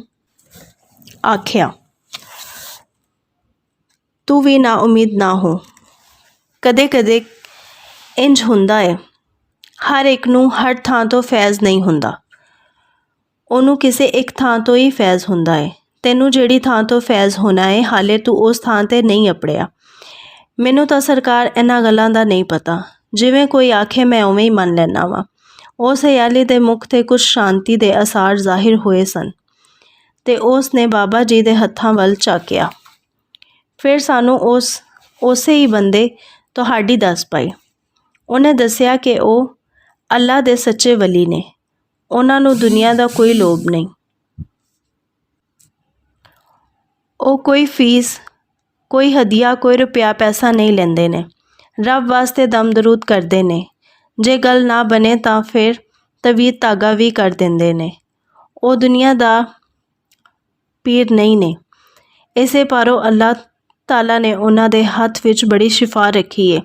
ਆਖਿਆ, ਤੂੰ ਵੀ ਨਾ ਉਮੀਦ ਨਾ ਹੋ। ਕਦੇ ਕਦੇ ਇੰਝ ਹੁੰਦਾ ਹੈ। ਹਰ ਇੱਕ ਨੂੰ ਹਰ ਥਾਂ ਤੋਂ ਫੈਜ਼ ਨਹੀਂ ਹੁੰਦਾ। ਉਹਨੂੰ ਕਿਸੇ ਇੱਕ ਥਾਂ ਤੋਂ ਹੀ ਫੈਜ਼ ਹੁੰਦਾ ਹੈ। ਤੈਨੂੰ ਜਿਹੜੀ ਥਾਂ ਤੋਂ ਫੈਜ਼ ਹੋਣਾ ਹੈ, ਹਾਲੇ ਤੂੰ ਉਸ ਥਾਂ 'ਤੇ ਨਹੀਂ ਅਪੜਿਆ। ਮੈਨੂੰ ਤਾਂ ਸਰਕਾਰ ਇਹਨਾਂ ਗੱਲਾਂ ਦਾ ਨਹੀਂ ਪਤਾ। ਜਿਵੇਂ ਕੋਈ ਆਖੇ ਮੈਂ ਉਵੇਂ ਹੀ ਮੰਨ ਲੈਂਦਾ ਵਾਂ। ਉਸ ਅਯਾਲੀ ਦੇ ਮੁਖ 'ਤੇ ਕੁਝ ਸ਼ਾਂਤੀ ਦੇ ਅਸਾਰ ਜ਼ਾਹਿਰ ਹੋਏ ਸਨ ਤੇ ਉਸ ਨੇ ਬਾਬਾ ਜੀ ਦੇ ਹੱਥਾਂ ਵੱਲ ਝਾਕਿਆ। ਫਿਰ ਸਾਨੂੰ ਉਸੇ ਹੀ ਬੰਦੇ ਤੁਹਾਡੀ ਦੱਸ ਪਾਈ। ਉਹਨੇ ਦੱਸਿਆ ਕਿ ਉਹ ਅੱਲਾ ਦੇ ਸੱਚੇ ਵਲੀ ਨੇ। ਉਹਨਾਂ ਨੂੰ ਦੁਨੀਆ ਦਾ ਕੋਈ ਲੋਭ ਨਹੀਂ। ਉਹ ਕੋਈ ਫੀਸ, ਕੋਈ ਹਦੀਆ, ਕੋਈ ਰੁਪਇਆ ਪੈਸਾ ਨਹੀਂ ਲੈਂਦੇ ਨੇ। ਰੱਬ ਵਾਸਤੇ ਦਮ ਦਰੂਦ ਕਰਦੇ ਨੇ। ਜੇ ਗੱਲ ਨਾ ਬਣੇ ਤਾਂ ਫਿਰ ਤਵੀਤ ਧਾਗਾ ਵੀ ਕਰ ਦਿੰਦੇ ਨੇ। ਉਹ ਦੁਨੀਆ ਦਾ ਪੀਰ ਨਹੀਂ ਨੇ। ਇਸੇ ਪਾਰੋਂ ਅੱਲਾਹ ਤਾਲਾ ਨੇ ਉਹਨਾਂ ਦੇ ਹੱਥ ਵਿੱਚ ਬੜੀ ਸ਼ਿਫਾ ਰੱਖੀ ਹੈ।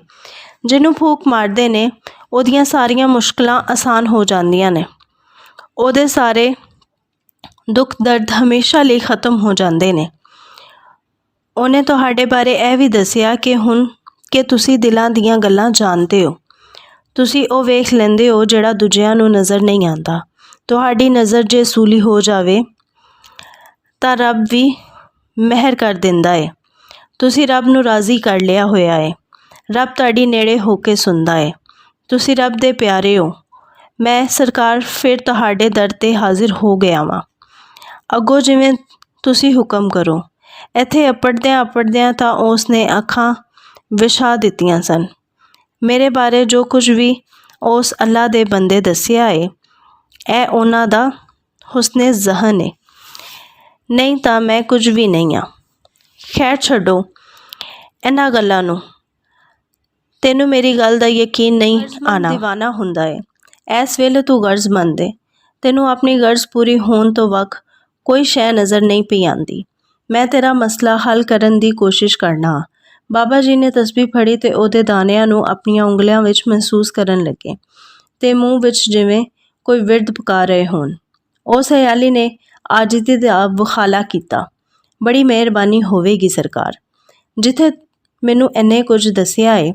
ਜਿਹਨੂੰ ਫੂਕ ਮਾਰਦੇ ਨੇ ਉਹਦੀਆਂ ਸਾਰੀਆਂ ਮੁਸ਼ਕਲਾਂ ਆਸਾਨ ਹੋ ਜਾਂਦੀਆਂ ਨੇ। ਉਹਦੇ ਸਾਰੇ ਦੁੱਖ ਦਰਦ ਹਮੇਸ਼ਾ ਲਈ ਖ਼ਤਮ ਹੋ ਜਾਂਦੇ ਨੇ। ਉਹਨੇ ਤੁਹਾਡੇ ਬਾਰੇ ਇਹ ਵੀ ਦੱਸਿਆ ਕਿ ਤੁਸੀਂ ਦਿਲਾਂ ਦੀਆਂ ਗੱਲਾਂ ਜਾਣਦੇ ਹੋ। ਤੁਸੀਂ ਉਹ ਵੇਖ ਲੈਂਦੇ ਹੋ ਜਿਹੜਾ ਦੂਜਿਆਂ ਨੂੰ ਨਜ਼ਰ ਨਹੀਂ ਆਉਂਦਾ। ਤੁਹਾਡੀ ਨਜ਼ਰ ਜੇ ਸੂਲੀ ਹੋ ਜਾਵੇ ਤਾਂ ਰੱਬ ਵੀ ਮਿਹਰ ਕਰ ਦਿੰਦਾ ਹੈ। ਤੁਸੀਂ ਰੱਬ ਨੂੰ ਰਾਜ਼ੀ ਕਰ ਲਿਆ ਹੋਇਆ ਹੈ। ਰੱਬ ਤੁਹਾਡੀ ਨੇੜੇ ਹੋ ਕੇ ਸੁਣਦਾ ਹੈ। ਤੁਸੀਂ ਰੱਬ ਦੇ ਪਿਆਰੇ ਹੋ। ਮੈਂ ਸਰਕਾਰ ਫਿਰ ਤੁਹਾਡੇ ਦਰ 'ਤੇ ਹਾਜ਼ਰ ਹੋ ਗਿਆ ਵਾਂ। ਅੱਗੋਂ ਜਿਵੇਂ ਤੁਸੀਂ ਹੁਕਮ ਕਰੋ। ਇੱਥੇ ਅਪੜਦਿਆਂ ਤਾਂ ਉਸ ਨੇ ਅੱਖਾਂ ਵਿਛਾ ਦਿੱਤੀਆਂ ਸਨ। ਮੇਰੇ ਬਾਰੇ ਜੋ ਕੁਝ ਵੀ ਉਸ ਅੱਲਾ ਦੇ ਬੰਦੇ ਦੱਸਿਆ ਏ, ਇਹ ਉਹਨਾਂ ਦਾ ਹੁਸਨੇ ਜ਼ਹਨ ਏ, ਨਹੀਂ ਤਾਂ ਮੈਂ ਕੁਝ ਵੀ ਨਹੀਂ ਹਾਂ। ਖੈਰ ਛੱਡੋ ਇਹਨਾਂ ਗੱਲਾਂ ਨੂੰ। ਤੈਨੂੰ ਮੇਰੀ ਗੱਲ ਦਾ ਯਕੀਨ ਨਹੀਂ ਆਣਾ। ਦੀਵਾਨਾ ਹੁੰਦਾ ਏ। ਇਸ ਵੇਲੇ ਤੂੰ ਗਰਜ਼ਮੰਦ ਏ। ਤੈਨੂੰ ਆਪਣੀ ਗਰਜ਼ ਪੂਰੀ ਹੋਣ ਤੋਂ ਵੱਖ ਕੋਈ ਸ਼ੈ ਨਜ਼ਰ ਨਹੀਂ ਪਈ ਆਉਂਦੀ। ਮੈਂ ਤੇਰਾ ਮਸਲਾ ਹੱਲ ਕਰਨ ਦੀ ਕੋਸ਼ਿਸ਼ ਕਰਨਾ। ਬਾਬਾ ਜੀ ਨੇ ਤਸਬੀਹ ਫੜੀ ਤੇ ਉਹਦੇ ਦਾਣਿਆਂ ਨੂੰ ਆਪਣੀਆਂ ਉਂਗਲੀਆਂ ਵਿੱਚ ਮਹਿਸੂਸ ਕਰਨ ਲੱਗੇ ਤੇ ਮੂੰਹ ਵਿੱਚ ਜਿਵੇਂ ਕੋਈ ਵਿਰਦ ਪਕਾ ਰਹੇ ਹੋਣ। ਉਸ ਅਯਾਲੀ ਨੇ ਆਜਜ਼ੀ ਦਾ ਵਖਾਲਾ ਕੀਤਾ। ਬੜੀ ਮਿਹਰਬਾਨੀ ਹੋਵੇਗੀ ਸਰਕਾਰ। ਜਿੱਥੇ ਮੈਨੂੰ ਇੰਨੇ ਕੁਝ ਦੱਸਿਆ ਏ,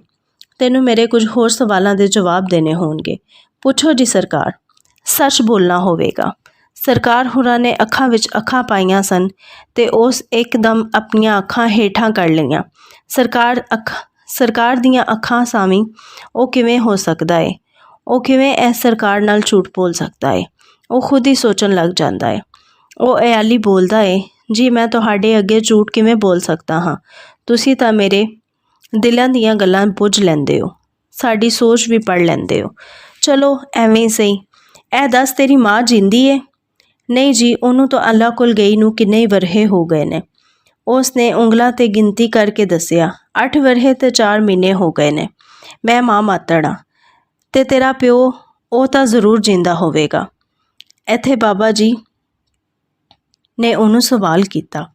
ਤੈਨੂੰ ਮੇਰੇ ਕੁਝ ਹੋਰ ਸਵਾਲਾਂ ਦੇ ਜਵਾਬ ਦੇਣੇ ਹੋਣਗੇ। ਪੁੱਛੋ ਜੀ ਸਰਕਾਰ। ਸੱਚ ਬੋਲਣਾ ਹੋਵੇਗਾ। ਸਰਕਾਰ ਹੋਰਾਂ ਨੇ ਅੱਖਾਂ ਵਿੱਚ ਅੱਖਾਂ ਪਾਈਆਂ ਸਨ ਤੇ ਉਸ ਇੱਕਦਮ ਆਪਣੀਆਂ ਅੱਖਾਂ ਹੇਠਾਂ ਕਰ ਲਈਆਂ। ਸਰਕਾਰ ਦੀਆਂ ਅੱਖਾਂ ਸਾਹਮਣੇ ਉਹ ਕਿਵੇਂ ਹੋ ਸਕਦਾ ਏ? ਉਹ ਕਿਵੇਂ ਇਸ ਸਰਕਾਰ ਨਾਲ ਝੂਠ ਬੋਲ ਸਕਦਾ ਏ? ਉਹ ਖੁਦ ਹੀ ਸੋਚਣ ਲੱਗ ਜਾਂਦਾ ਏ। ਉਹ ਅਯਾਲੀ ਬੋਲਦਾ ਏ, ਜੀ ਮੈਂ ਤੁਹਾਡੇ ਅੱਗੇ ਝੂਠ ਕਿਵੇਂ ਬੋਲ ਸਕਦਾ ਹਾਂ। ਤੁਸੀਂ ਤਾਂ ਮੇਰੇ ਦਿਲਾਂ ਦੀਆਂ ਗੱਲਾਂ ਬੁੱਝ ਲੈਂਦੇ ਹੋ, ਸਾਡੀ ਸੋਚ ਵੀ ਪੜ੍ਹ ਲੈਂਦੇ ਹੋ। ਚਲੋ ਐਵੇਂ ਹੀ ਸਹੀ। ਇਹ ਦੱਸ ਤੇਰੀ ਮਾਂ ਜਿੰਦੀ ਏ? ਨਹੀਂ ਜੀ, ਉਹਨੂੰ ਤਾਂ ਅੱਲਾ ਕੋਲ ਗਈ ਨੂੰ ਕਿੰਨੇ ਹੀ ਵਰ੍ਹੇ ਹੋ ਗਏ ਨੇ। ਉਸ ਨੇ ਉਂਗਲਾਂ 'ਤੇ ਗਿਣਤੀ ਕਰਕੇ ਦੱਸਿਆ, 8 ਵਰ੍ਹੇ ਤੇ 4 ਮਹੀਨੇ ਹੋ ਗਏ ਨੇ। ਮੈਂ ਮਾਂ ਮਾਤੜ ਹਾਂ ਤੇ ਤੇਰਾ ਪਿਓ, ਉਹ ਤਾਂ ਜ਼ਰੂਰ ਜਿੰਦਾ ਹੋਵੇਗਾ। ਇੱਥੇ ਬਾਬਾ ਜੀ ਨੇ ਉਹਨੂੰ ਸਵਾਲ ਕੀਤਾ,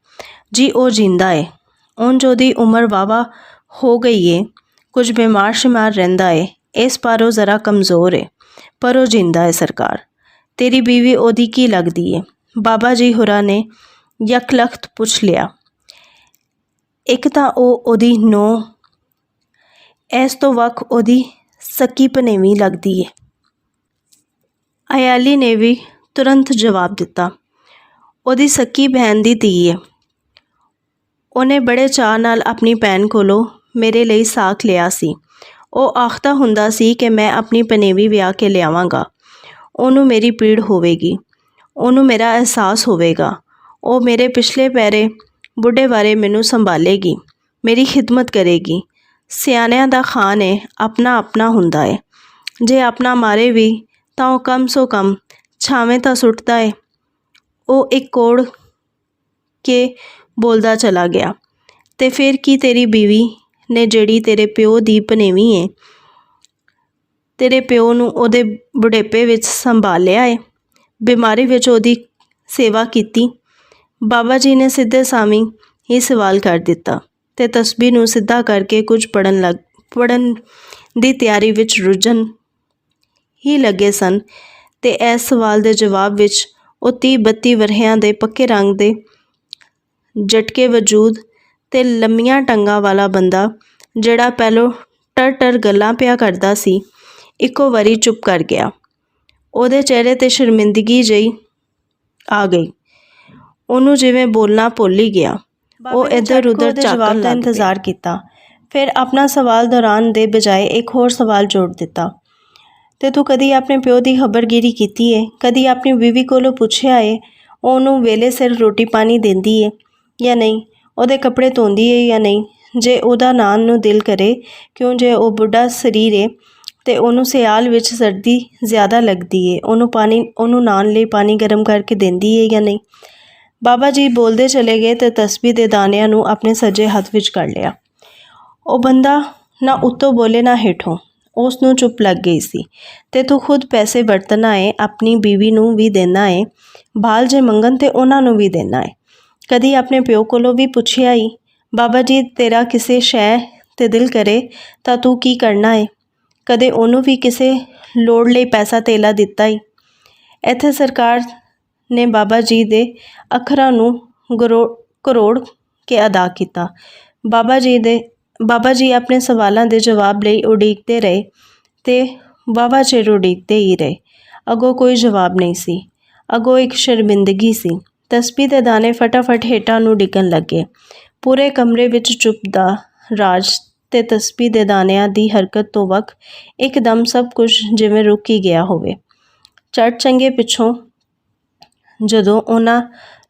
ਜੀ ਉਹ ਜਿੰਦਾ ਏ। ਉਂਝ ਉਹਦੀ ਉਮਰ ਵਾਹਵਾ ਹੋ ਗਈ ਏ, ਕੁਝ ਬਿਮਾਰ ਸ਼ਿਮਾਰ ਰਹਿੰਦਾ ਏ, ਇਸ ਪਰ ਉਹ ਜ਼ਰਾ ਕਮਜ਼ੋਰ ਏ, ਪਰ ਉਹ ਜਿੰਦਾ ਏ ਸਰਕਾਰ। ਤੇਰੀ ਬੀਵੀ ਉਹਦੀ ਕੀ ਲੱਗਦੀ ਏ? ਬਾਬਾ ਜੀ ਹੋਰਾਂ ਨੇ ਯਕਲਖਤ ਪੁੱਛ ਲਿਆ। ਇੱਕ ਤਾਂ ਉਹ ਉਹਦੀ ਨੂੰਹ, ਇਸ ਤੋਂ ਵੱਖ ਉਹਦੀ ਸਕੀ ਭਣੇਵੀਂ ਲੱਗਦੀ ਏ। ਅਯਾਲੀ ਨੇ ਵੀ ਤੁਰੰਤ ਜਵਾਬ ਦਿੱਤਾ, ਉਹਦੀ ਸਕੀ ਭੈਣ ਦੀ ਧੀ ਏ। ਉਹਨੇ ਬੜੇ ਚਾਅ ਨਾਲ ਆਪਣੀ ਭੈਣ ਕੋਲੋਂ ਮੇਰੇ ਲਈ ਸਾਕ ਲਿਆ ਸੀ। ਉਹ ਆਖਦਾ ਹੁੰਦਾ ਸੀ ਕਿ ਮੈਂ ਆਪਣੀ ਭਣੇਵੀਂ ਵਿਆਹ ਕੇ ਲਿਆਵਾਂਗਾ, ਉਹਨੂੰ ਮੇਰੀ ਪੀੜ ਹੋਵੇਗੀ, ਉਹਨੂੰ ਮੇਰਾ ਅਹਿਸਾਸ ਹੋਵੇਗਾ, ਉਹ ਮੇਰੇ ਪਿਛਲੇ ਪੈਰੇ ਬੁੱਢੇ ਬਾਰੇ ਮੈਨੂੰ ਸੰਭਾਲੇਗੀ, ਮੇਰੀ ਖਿਦਮਤ ਕਰੇਗੀ। ਸਿਆਣਿਆਂ ਦਾ ਖਾਨ ਏ, ਆਪਣਾ ਆਪਣਾ ਹੁੰਦਾ ਏ। ਜੇ ਆਪਣਾ ਮਾਰੇ ਵੀ ਤਾਂ ਉਹ ਕਮ ਸੋ ਕਮ ਛਾਵੇਂ ਤਾਂ ਸੁੱਟਦਾ ਏ। ਉਹ ਇੱਕ ਕੋੜ ਕੇ ਬੋਲਦਾ ਚਲਾ ਗਿਆ। ਤੇ ਫਿਰ ਕੀ ਤੇਰੀ ਬੀਵੀ ਨੇ, ਜਿਹੜੀ ਤੇਰੇ ਪਿਓ ਦੀ ਭਣੇਵੀਂ ਏ, ਤੇਰੇ ਪਿਓ ਨੂੰ ਉਹਦੇ ਬੁਢੇਪੇ ਵਿੱਚ ਸੰਭਾਲਿਆ ਏ, ਬਿਮਾਰੀ ਵਿੱਚ ਉਹਦੀ ਸੇਵਾ ਕੀਤੀ? ਬਾਬਾ ਜੀ ਨੇ ਸਿੱਧੇ ਸਾਵੀਂ ਹੀ ਸਵਾਲ ਕਰ ਦਿੱਤਾ ਤੇ ਤਸਬੀਹ ਨੂੰ ਸਿੱਧਾ ਕਰਕੇ ਕੁਝ ਪੜ੍ਹਨ ਦੀ ਤਿਆਰੀ ਵਿੱਚ ਰੁੱਝਣ ਹੀ ਲੱਗੇ ਸਨ ਤੇ ਇਸ ਸਵਾਲ ਦੇ ਜਵਾਬ ਵਿੱਚ ਉਹ 30-32 ਵਰ੍ਹਿਆਂ ਦੇ ਪੱਕੇ ਰੰਗ ਦੇ ਜਟਕੇ ਵਜੂਦ ਤੇ ਲੰਮੀਆਂ ਟੰਗਾਂ ਵਾਲਾ ਬੰਦਾ, ਜਿਹੜਾ ਪਹਿਲੋਂ ਟਰ ਗੱਲਾਂ ਪਿਆ ਕਰਦਾ ਸੀ, ਇੱਕੋ ਵਾਰੀ ਚੁੱਪ ਕਰ ਗਿਆ। ਉਹਦੇ ਚਿਹਰੇ 'ਤੇ ਸ਼ਰਮਿੰਦਗੀ ਜਿਹੀ ਆ ਗਈ, ਉਹਨੂੰ ਜਿਵੇਂ ਬੋਲਣਾ ਭੁੱਲ ਹੀ ਗਿਆ। ਉਹ ਇੱਧਰ ਉੱਧਰ ਜਵਾਬ ਦਾ ਇੰਤਜ਼ਾਰ ਕੀਤਾ, ਫਿਰ ਆਪਣਾ ਸਵਾਲ ਦੁਹਰਾਉਣ ਦੇ ਬਜਾਏ ਇੱਕ ਹੋਰ ਸਵਾਲ ਜੋੜ ਦਿੱਤਾ, ਤੇ ਤੂੰ ਕਦੀ ਆਪਣੇ ਪਿਓ ਦੀ ਖਬਰਗੀਰੀ ਕੀਤੀ ਏ? ਕਦੀ ਆਪਣੀ ਬੀਵੀ ਕੋਲੋਂ ਪੁੱਛਿਆ ਏ ਉਹ ਉਹਨੂੰ ਵੇਲੇ ਸਿਰ ਰੋਟੀ ਪਾਣੀ ਦਿੰਦੀ ਏ ਜਾਂ ਨਹੀਂ, ਉਹਦੇ ਕੱਪੜੇ ਧੋਂਦੀ ਏ ਜਾਂ ਨਹੀਂ? ਜੇ ਉਹਦਾ ਨਾਣ ਨੂੰ ਦਿਲ ਕਰੇ, ਕਿਉਂ ਜੇ ਉਹ ਬੁੱਢਾ ਸਰੀਰ ਏ ਤੇ ਉਹਨੂੰ ਸਿਆਲ ਵਿੱਚ ਸਰਦੀ ਜ਼ਿਆਦਾ ਲੱਗਦੀ ਏ, ਉਹਨੂੰ ਨਾਣ ਲਈ ਪਾਣੀ ਗਰਮ ਕਰਕੇ ਦਿੰਦੀ ਏ ਜਾਂ ਨਹੀਂ? ਬਾਬਾ ਜੀ ਬੋਲਦੇ ਚਲੇ ਗਏ ਤੇ ਤਸਬੀਹ ਦੇ ਦਾਣਿਆਂ ਨੂੰ ਆਪਣੇ ਸੱਜੇ ਹੱਥ ਵਿੱਚ ਕਰ ਲਿਆ। ਉਹ ਬੰਦਾ ਨਾ ਉੱਤੋਂ ਬੋਲੇ ਨਾ ਹੇਠੋਂ, ਉਸ ਨੂੰ ਚੁੱਪ ਲੱਗ ਗਈ ਸੀ। ਤੇ ਤੂੰ ਖੁਦ ਪੈਸੇ ਵਰਤਣਾ ਏ, ਆਪਣੀ ਬੀਵੀ ਨੂੰ ਵੀ ਦੇਣਾ ਏ, ਬਾਲ ਜੇ ਮੰਗਣ ਤੇ ਉਹਨਾਂ ਨੂੰ ਵੀ ਦੇਣਾ ਏ। ਕਦੀ ਆਪਣੇ ਪਿਓ ਕੋਲੋਂ ਵੀ ਪੁੱਛਿਆ ਈ, ਬਾਬਾ ਜੀ ਤੇਰਾ ਕਿਸੇ ਸ਼ੈ ਤੇ ਦਿਲ ਕਰੇ ਤਾਂ ਤੂੰ ਕੀ ਕਰਨਾ ਏ? ਕਦੇ ਉਹਨੂੰ ਵੀ ਕਿਸੇ ਲੋੜ ਲਈ ਪੈਸਾ ਧੇਲਾ ਦਿੱਤਾ ਈ? ਇੱਥੇ ਸਰਕਾਰ ਨੇ ਬਾਬਾ ਜੀ ਦੇ ਅੱਖਰਾਂ ਨੂੰ ਕਰੋੜ ਕੇ ਅਦਾ ਕੀਤਾ। ਬਾਬਾ ਜੀ ਆਪਣੇ ਸਵਾਲਾਂ ਦੇ ਜਵਾਬ ਲਈ ਉਡੀਕਦੇ ਰਹੇ ਤੇ ਵਾਹਵਾ ਚਿਰ ਉਡੀਕਦੇ ਹੀ ਰਹੇ। ਅੱਗੋਂ ਕੋਈ ਜਵਾਬ ਨਹੀਂ ਸੀ, ਅੱਗੋਂ ਇੱਕ ਸ਼ਰਮਿੰਦਗੀ ਸੀ। ਤਸਬੀਹ ਦੇ ਦਾਣੇ ਫਟਾਫਟ ਹੇਠਾਂ ਨੂੰ ਡਿੱਗਣ ਲੱਗੇ। ਪੂਰੇ ਕਮਰੇ ਵਿੱਚ ਚੁੱਪ ਦਾ ਰਾਜ ਤੇ ਤਸਬੀਹ ਦੇ ਦਾਣਿਆਂ ਦੀ ਹਰਕਤ ਤੋਂ ਵੱਖ ਇੱਕਦਮ ਸਭ ਕੁਝ ਜਿਵੇਂ ਰੁਕ ਹੀ ਗਿਆ ਹੋਵੇ। ਝਟ ਚੰਗੇ ਪਿੱਛੋਂ ਜਦੋਂ ਉਹਨਾਂ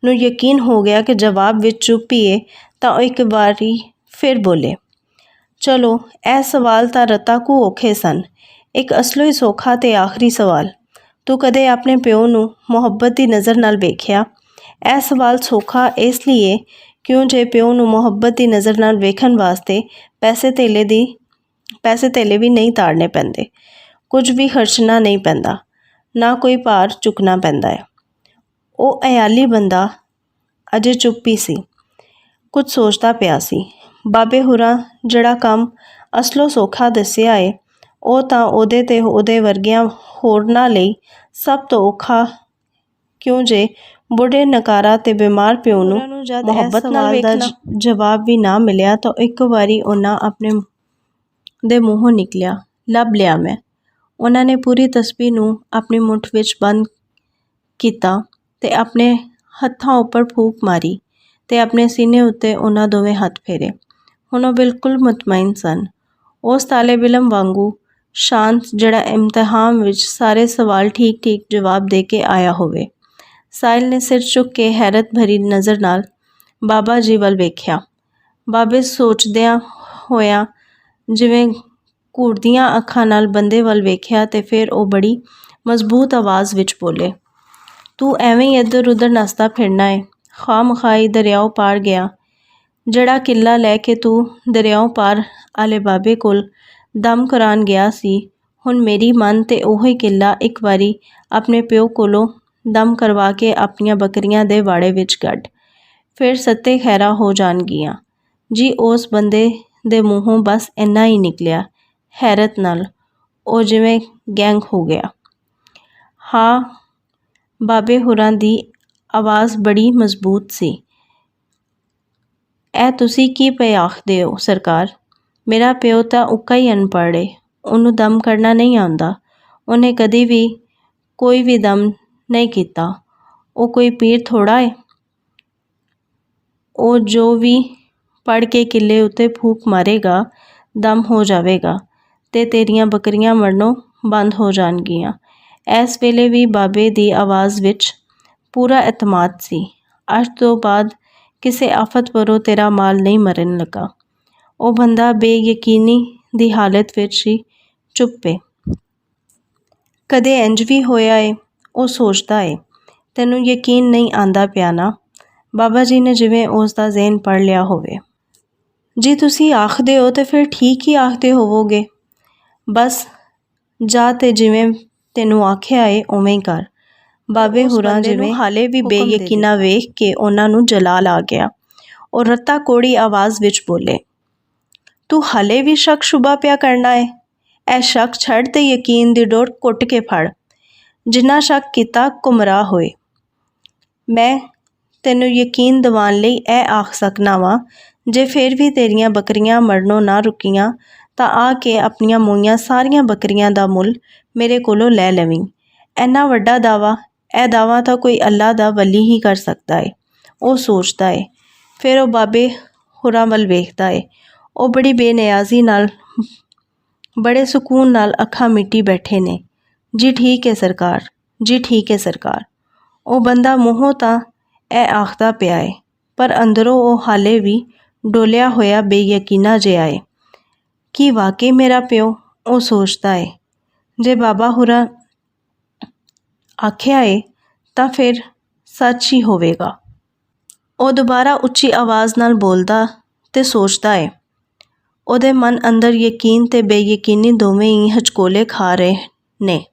ਨੂੰ ਯਕੀਨ ਹੋ ਗਿਆ ਕਿ ਜਵਾਬ ਵਿੱਚ ਚੁੱਪ ਹੀ ਏ, ਤਾਂ ਉਹ ਇੱਕ ਵਾਰੀ ਫਿਰ ਬੋਲੇ, ਚਲੋ ਇਹ ਸਵਾਲ ਤਾਂ ਰਤਾ ਕੁ ਔਖੇ ਸਨ, ਇੱਕ ਅਸਲੋਂ ਹੀ ਸੌਖਾ ਤੇ ਆਖਰੀ ਸਵਾਲ। ਤੂੰ ਕਦੇ ਆਪਣੇ ਪਿਓ ਨੂੰ ਮੁਹੱਬਤ ਦੀ ਨਜ਼ਰ ਨਾਲ ਵੇਖਿਆ? ਇਹ ਸਵਾਲ ਸੌਖਾ ਇਸ ਲਈ ਏ ਕਿਉਂ ਜੇ ਪਿਓ ਨੂੰ ਮੁਹੱਬਤ ਦੀ ਨਜ਼ਰ ਨਾਲ ਵੇਖਣ ਵਾਸਤੇ ਪੈਸੇ ਧੇਲੇ ਵੀ ਨਹੀਂ ਤਾੜਨੇ ਪੈਂਦੇ, ਕੁਝ ਵੀ ਖਰਚਣਾ ਨਹੀਂ ਪੈਂਦਾ, ਨਾ ਕੋਈ ਭਾਰ ਚੁੱਕਣਾ ਪੈਂਦਾ ਹੈ। ਉਹ ਅਯਾਲੀ ਬੰਦਾ ਅਜੇ ਚੁੱਪ ਹੀ ਸੀ, ਕੁਝ ਸੋਚਦਾ ਪਿਆ ਸੀ। ਬਾਬੇ ਹੁਰਾਂ ਜਿਹੜਾ ਕੰਮ ਅਸਲੋਂ ਸੌਖਾ ਦੱਸਿਆ ਏ, ਉਹ ਤਾਂ ਉਹਦੇ ਤੇ ਉਹਦੇ ਵਰਗਿਆਂ ਹੋਰਨਾਂ ਲਈ ਸਭ ਤੋਂ ਔਖਾ, ਕਿਉਂ ਜੇ ਬੁੱਢੇ ਨਕਾਰਾ ਤੇ ਬਿਮਾਰ ਪਿਓ ਨੂੰ ਮੁਹੱਬਤ ਨਾਲ ਵੇਖਣਾ। ਜਵਾਬ ਵੀ ਨਾ ਮਿਲਿਆ ਤਾਂ ਇੱਕ ਵਾਰੀ ਉਹਨਾਂ ਆਪਣੇ ਦੇ ਮੂੰਹੋਂ ਨਿਕਲਿਆ, ਲੱਭ ਲਿਆ ਮੈਂ। ਉਹਨਾਂ ਨੇ ਪੂਰੀ ਤਸਬੀਹ ਨੂੰ ਆਪਣੀ ਮੁੱਠ ਵਿੱਚ ਬੰਦ ਕੀਤਾ ਤੇ ਆਪਣੇ ਹੱਥਾਂ ਉੱਪਰ ਫੂਕ ਮਾਰੀ ਤੇ ਆਪਣੇ ਸੀਨੇ ਉੱਤੇ ਉਹਨਾਂ ਦੋਵੇਂ ਹੱਥ ਫੇਰੇ। ਹੁਣ ਉਹ ਬਿਲਕੁਲ ਮੁਤਮਈਨ ਸਨ, ਉਸ ਤਾਲਿਬ ਇਲਮ ਵਾਂਗੂ ਸ਼ਾਂਤ ਜਿਹੜਾ ਇਮਤਿਹਾਨ ਵਿੱਚ ਸਾਰੇ ਸਵਾਲ ਠੀਕ ਜਵਾਬ ਦੇ ਕੇ ਆਇਆ ਹੋਵੇ। ਸਾਹਿਲ ਨੇ ਸਿਰ ਚੁੱਕ ਕੇ ਹੈਰਤ ਭਰੀ ਨਜ਼ਰ ਨਾਲ ਬਾਬਾ ਜੀ ਵੱਲ ਵੇਖਿਆ। ਬਾਬੇ ਸੋਚਦਿਆਂ ਹੋਇਆਂ ਜਿਵੇਂ ਘੂਰਦੀਆਂ ਅੱਖਾਂ ਨਾਲ ਬੰਦੇ ਵੱਲ ਵੇਖਿਆ ਤੇ ਫਿਰ ਉਹ ਬੜੀ ਮਜ਼ਬੂਤ ਆਵਾਜ਼ ਵਿੱਚ ਬੋਲੇ, ਤੂੰ ਐਵੇਂ ਹੀ ਇੱਧਰ ਉੱਧਰ ਨੱਸਦਾ ਫਿਰਨਾ ਏ। ਖਾਮਖਾਈ ਦਰਿਆਓ ਪਾਰ ਗਿਆ। ਜਿਹੜਾ ਕਿੱਲਾ ਲੈ ਕੇ ਤੂੰ ਦਰਿਆਓ ਪਾਰ ਆਲੇ ਬਾਬੇ ਕੋਲ ਦਮ ਕਰਾਉਣ ਗਿਆ ਸੀ, ਹੁਣ ਮੇਰੀ ਮੰਨ ਤੇ ਉਹੀ ਕਿੱਲਾ ਇੱਕ ਵਾਰੀ ਆਪਣੇ ਪਿਓ ਕੋਲੋਂ ਦਮ ਕਰਵਾ ਕੇ ਆਪਣੀਆਂ ਬੱਕਰੀਆਂ ਦੇ ਵਾੜੇ ਵਿੱਚ ਕੱਢ, ਫਿਰ ਸੱਤੇ ਖੈਰਾ ਹੋ ਜਾਣਗੀਆਂ। ਜੀ ਉਸ ਬੰਦੇ ਦੇ ਮੂੰਹੋਂ ਬਸ ਇੰਨਾ ਹੀ ਨਿਕਲਿਆ। ਹੈਰਤ ਨਾਲ ਉਹ ਜਿਵੇਂ ਗੈਂਗ ਹੋ ਗਿਆ। ਹਾਂ, ਬਾਬੇ ਹੁਰਾਂ ਦੀ ਆਵਾਜ਼ ਬੜੀ ਮਜ਼ਬੂਤ ਸੀ। ਇਹ ਤੁਸੀਂ ਕੀ ਪਏ ਆਖਦੇ ਹੋ ਸਰਕਾਰ? ਮੇਰਾ ਪਿਓ ਤਾਂ ਉੱਕਾ ਹੀ ਅਨਪੜ੍ਹ ਏ, ਉਹਨੂੰ ਦਮ ਕਰਨਾ ਨਹੀਂ ਆਉਂਦਾ। ਉਹਨੇ ਕਦੀ ਵੀ ਕੋਈ ਵੀ ਦਮ ਨਹੀਂ ਕੀਤਾ। ਉਹ ਕੋਈ ਪੀਰ ਥੋੜ੍ਹਾ ਏ। ਉਹ ਜੋ ਵੀ ਪੜ ਕੇ ਕਿੱਲੇ ਉੱਤੇ ਫੂਕ ਮਾਰੇਗਾ, ਦਮ ਹੋ ਜਾਵੇਗਾ ਤੇ ਤੇਰੀਆਂ ਬੱਕਰੀਆਂ ਮਰਨੋਂ ਬੰਦ ਹੋ ਜਾਣਗੀਆਂ। ਇਸ ਵੇਲੇ ਵੀ ਬਾਬੇ ਦੀ ਆਵਾਜ਼ ਵਿੱਚ ਪੂਰਾ ਇਤਮਾਦ ਸੀ। ਅੱਜ ਤੋਂ ਬਾਅਦ ਕਿਸੇ ਆਫਤ ਪਰੋਂ ਤੇਰਾ ਮਾਲ ਨਹੀਂ ਮਰਨ ਲੱਗਾ। ਉਹ ਬੰਦਾ ਬੇਯਕੀਨੀ ਦੀ ਹਾਲਤ ਵਿੱਚ ਹੀ ਚੁੱਪ ਏ। ਕਦੇ ਇੰਜ ਵੀ ਹੋਇਆ ਏ? ਉਹ ਸੋਚਦਾ ਏ। ਤੈਨੂੰ ਯਕੀਨ ਨਹੀਂ ਆਂਦਾ ਪਿਆ ਨਾ? ਬਾਬਾ ਜੀ ਨੇ ਜਿਵੇਂ ਉਸ ਦਾ ਜ਼ਿਹਨ ਪੜ੍ਹ ਲਿਆ ਹੋਵੇ। ਜੀ ਤੁਸੀਂ ਆਖਦੇ ਹੋ ਤੇ ਫਿਰ ਠੀਕ ਹੀ ਆਖਦੇ ਹੋਵੋਗੇ। ਬਸ ਜਾ ਤੇ ਜਿਵੇਂ ਤੈਨੂੰ ਆਖਿਆ ਏ ਉਵੇਂ ਹੀ ਕਰ। ਬਾਬੇ ਹੁਰਾਂ ਜਿਵੇਂ ਹਾਲੇ ਵੀ ਬੇਯਕੀਨਾ ਵੇਖ ਕੇ ਉਹਨਾਂ ਨੂੰ ਜਲਾਲ ਆ ਗਿਆ। ਉਹ ਰੱਤਾ ਕੋੜੀ ਆਵਾਜ਼ ਵਿੱਚ ਬੋਲੇ, ਤੂੰ ਹਾਲੇ ਵੀ ਸ਼ੱਕ ਸ਼ੁਬਾ ਪਿਆ ਕਰਨਾ ਏ? ਇਹ ਸ਼ੱਕ ਛੱਡ ਤੇ ਯਕੀਨ ਦੀ ਡੋਰ ਘੁੱਟ ਕੇ ਫੜ। ਜਿੰਨਾ ਸ਼ੱਕ ਕੀਤਾ ਗੁੰਮਰਾਹ ਹੋਏ। ਮੈਂ ਤੈਨੂੰ ਯਕੀਨ ਦਿਵਾਉਣ ਲਈ ਇਹ ਆਖ ਸਕਣਾ ਵਾਂ, ਜੇ ਫਿਰ ਵੀ ਤੇਰੀਆਂ ਬੱਕਰੀਆਂ ਮਰਨੋਂ ਨਾ ਰੁਕੀਆਂ ਤਾਂ ਆ ਕੇ ਆਪਣੀਆਂ ਮੋਈਆਂ ਸਾਰੀਆਂ ਬੱਕਰੀਆਂ ਦਾ ਮੁੱਲ ਮੇਰੇ ਕੋਲੋਂ ਲੈ ਲਵੀਂ। ਇੰਨਾ ਵੱਡਾ ਦਾਵਾ, ਇਹ ਦਾਵਾ ਤਾਂ ਕੋਈ ਅੱਲਾ ਦਾ ਵਲੀ ਹੀ ਕਰ ਸਕਦਾ ਏ। ਉਹ ਸੋਚਦਾ ਏ। ਫਿਰ ਉਹ ਬਾਬੇ ਹੁਰਾਂ ਵੱਲ ਵੇਖਦਾ ਏ। ਉਹ ਬੜੀ ਬੇਨਿਆਜ਼ੀ ਨਾਲ, ਬੜੇ ਸਕੂਨ ਨਾਲ ਅੱਖਾਂ ਮਿੱਟੀ ਬੈਠੇ ਨੇ। ਜੀ ਠੀਕ ਹੈ ਸਰਕਾਰ, ਜੀ ਠੀਕ ਹੈ ਸਰਕਾਰ। ਉਹ ਬੰਦਾ ਮੂੰਹੋਂ ਤਾਂ ਇਹ ਆਖਦਾ ਪਿਆ ਏ, ਪਰ ਅੰਦਰੋਂ ਉਹ ਹਾਲੇ ਵੀ ਡੋਲਿਆ ਹੋਇਆ ਬੇਯਕੀਨਾ ਜਿਹਾ ਏ। ਕੀ ਵਾਕਈ ਮੇਰਾ ਪਿਓ? ਉਹ ਸੋਚਦਾ ਏ। ਜੇ ਬਾਬਾ ਹੁਰਾਂ ਆਖਿਆ ਏ ਤਾਂ ਫਿਰ ਸੱਚ ਹੀ ਹੋਵੇਗਾ। ਉਹ ਦੁਬਾਰਾ ਉੱਚੀ ਆਵਾਜ਼ ਨਾਲ ਬੋਲਦਾ ਤੇ ਸੋਚਦਾ ਏ। ਉਹਦੇ ਮਨ ਅੰਦਰ ਯਕੀਨ ਤੇ ਬੇਯਕੀਨੀ ਦੋਵੇਂ ਹੀ ਹਚਕੋਲੇ ਖਾ ਰਹੇ ਨੇ।